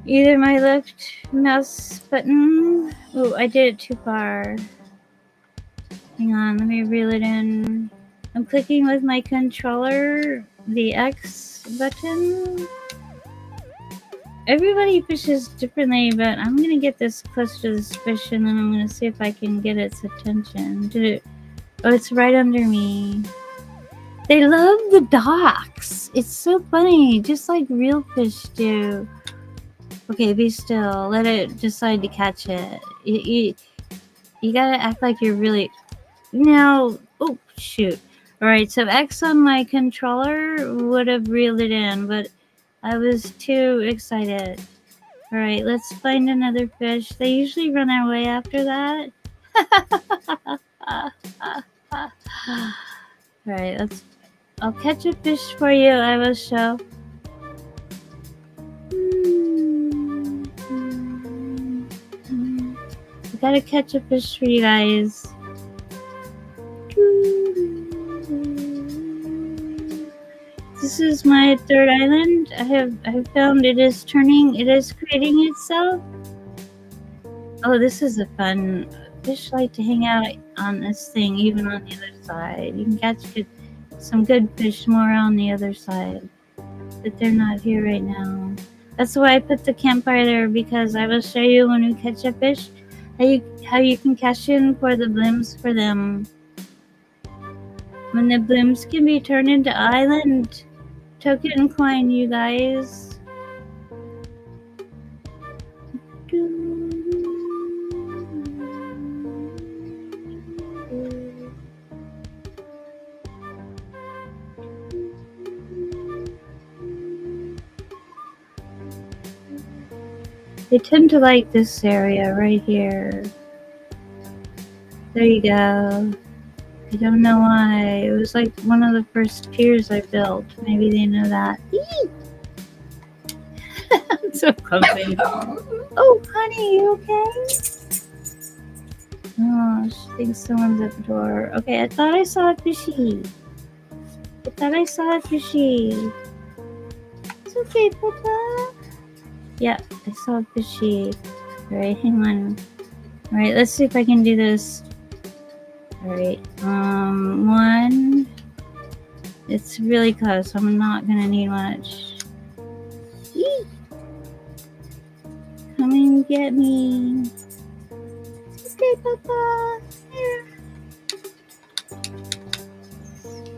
either my left mouse button. Oh, I did it too far. Hang on, let me reel it in. I'm clicking with my controller, the X button. Everybody fishes differently, but I'm gonna get this close to this fish and then I'm gonna see if I can get its attention. Oh, it's right under me. They love the docks. It's so funny, just like real fish do. Okay, be still. Let it decide to catch it. You gotta act like you're really... Now, oh, shoot. Alright, so X on my controller would have reeled it in, but I was too excited. Alright, let's find another fish. They usually run away after that. Alright, I'll catch a fish for you, I will show. I gotta catch a fish for you guys. This is my third island. I have found it is creating itself. Oh, this is a fun fish. Like to hang out on this thing, even on the other side. You can catch some good fish more on the other side, but they're not here right now. That's why I put the campfire there, because I will show you when we catch a fish how you can cash in for the blooms for them. When the blooms can be turned into island token coin, you guys. They tend to like this area right here. There you go. I don't know why. It was like one of the first piers I built. Maybe they know that. I'm so comfy. Oh, honey, you okay? Oh, she thinks someone's at the door. Okay, I thought I saw a fishy. It's okay, Papa. Yeah, I saw a fishy. Alright, hang on. Alright, let's see if I can do this. Alright, one. It's really close, so I'm not gonna need much. Eee! Come and get me. Okay, Papa. Here.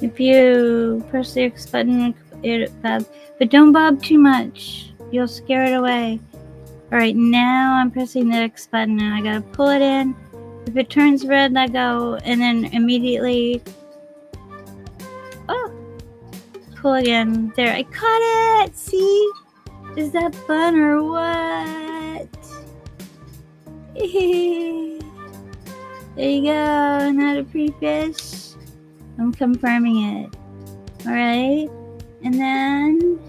If you press the X button, it bob, but don't bob too much. You'll scare it away. Alright, now I'm pressing the X button and I gotta pull it in. If it turns red, let go, and then immediately pull again. There, I caught it! See? Is that fun or what? There you go, not a pretty fish. I'm confirming it. Alright, and then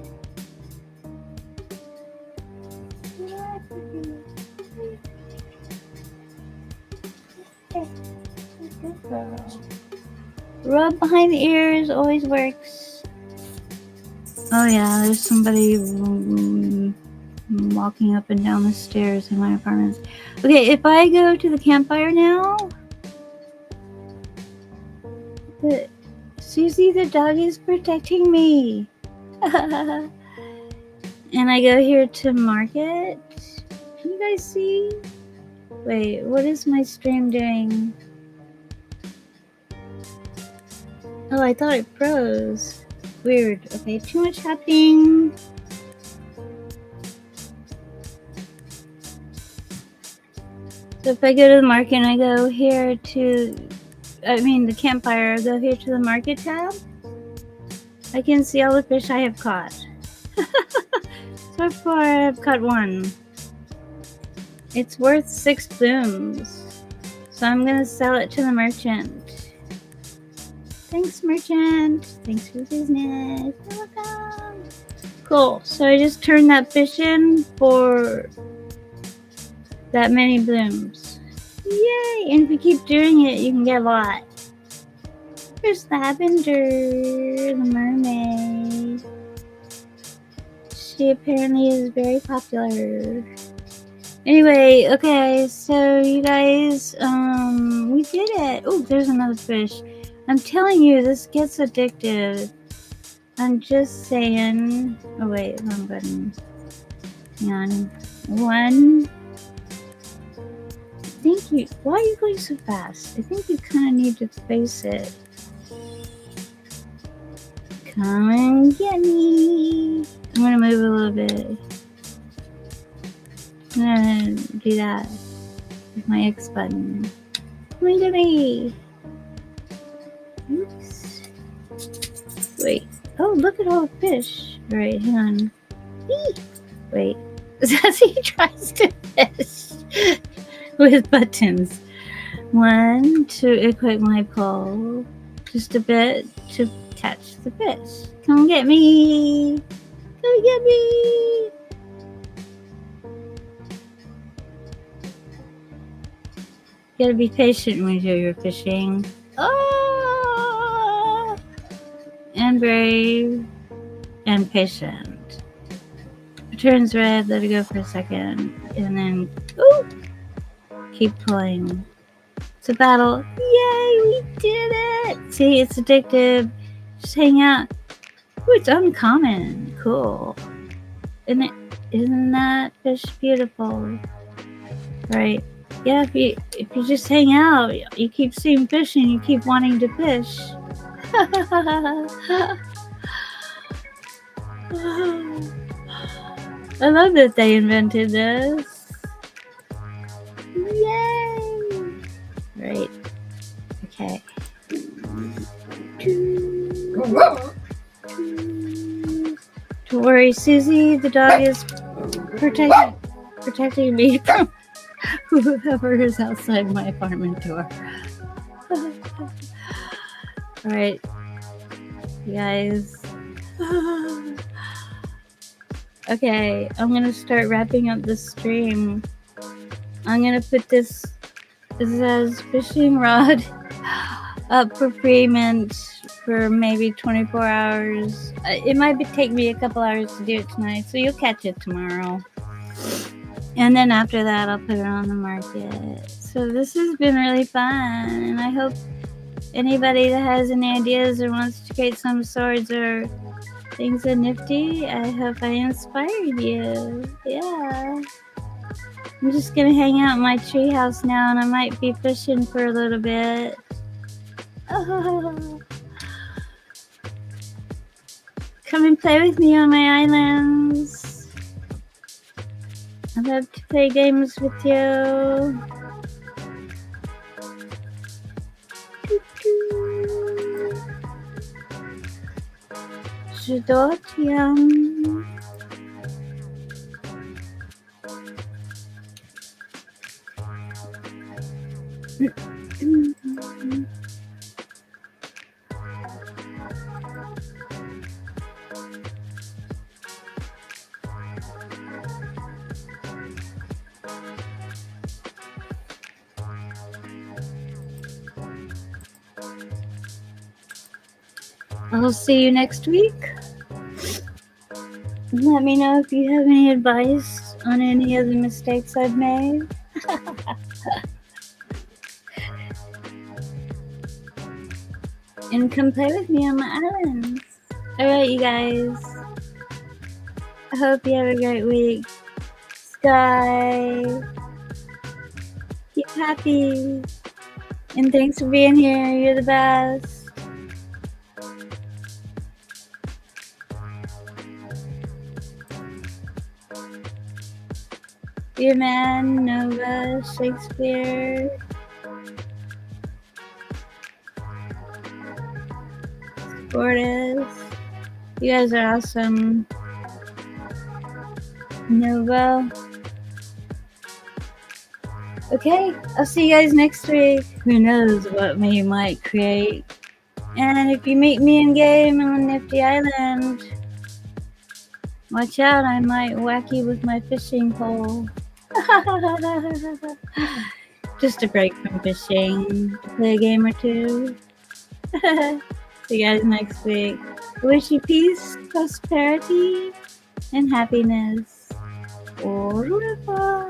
rub behind the ears always works. Oh yeah, there's somebody walking up and down the stairs in my apartment. Okay, if I go to the campfire now, Susie the dog is protecting me. And I go here to market. Can you guys see? Wait, what is my stream doing? Oh, I thought it froze. Weird. Okay, too much happening. So if I go to the market and I go here to, the campfire, I go here to the market tab, I can see all the fish I have caught. So far, I've caught one. It's worth 6 blooms. So I'm gonna sell it to the merchant. Thanks, merchant. Thanks for the business. You're welcome. Cool. So I just turned that fish in for that many blooms. Yay! And if you keep doing it, you can get a lot. There's Lavender, the mermaid. She apparently is very popular. Anyway, okay, so you guys, we did it. Oh, there's another fish. I'm telling you, this gets addictive. I'm just saying. Oh wait, wrong button. Hang on. One. Thank you. Why are you going so fast? I think you kind of need to face it. Come and get me. I'm gonna move a little bit. I'm gonna do that with my X button. Come and get me. Oops. Wait. Oh, look at all the fish. Alright, hang on. Wait. as he tries to fish with buttons. One, to equip my pole. Just a bit to catch the fish. Come get me! Come get me! You gotta be patient when you're fishing. Oh! And brave. And patient. It turns red, let it go for a second. And then, ooh! Keep pulling. It's a battle. Yay, we did it! See, it's addictive. Just hang out. Ooh, it's uncommon. Cool. Isn't that fish beautiful? Right. Yeah, if you just hang out, you keep seeing fish and you keep wanting to fish. I love that they invented this. Yay! Right. Okay. Don't worry, Susie. The dog is protecting me from whoever is outside my apartment door. Alright, you guys. Okay, I'm gonna start wrapping up the stream. I'm gonna put this, it says fishing rod up for payment for maybe 24 hours. It might take me a couple hours to do it tonight, so you'll catch it tomorrow. And then after that, I'll put it on the market. So this has been really fun, and I hope anybody that has any ideas or wants to create some swords or things in Nifty, I hope I inspired you. Yeah. I'm just gonna hang out in my treehouse now, and I might be fishing for a little bit. Oh. Come and play with me on my islands. I love to play games with you. Jadottium. I'll see you next week. Let me know if you have any advice on any of the mistakes I've made. And come play with me on my islands. Alright, you guys. I hope you have a great week. Sky. Keep happy. And thanks for being here. You're the best. Dear Man, Nova, Shakespeare. Fortis. You guys are awesome. Nova. Okay, I'll see you guys next week. Who knows what we might create. And if you meet me in game on Nifty Island, watch out, I might whack you with my fishing pole. Just a break from fishing to play a game or two. See you guys next week. I wish you peace, prosperity, and happiness. Au revoir.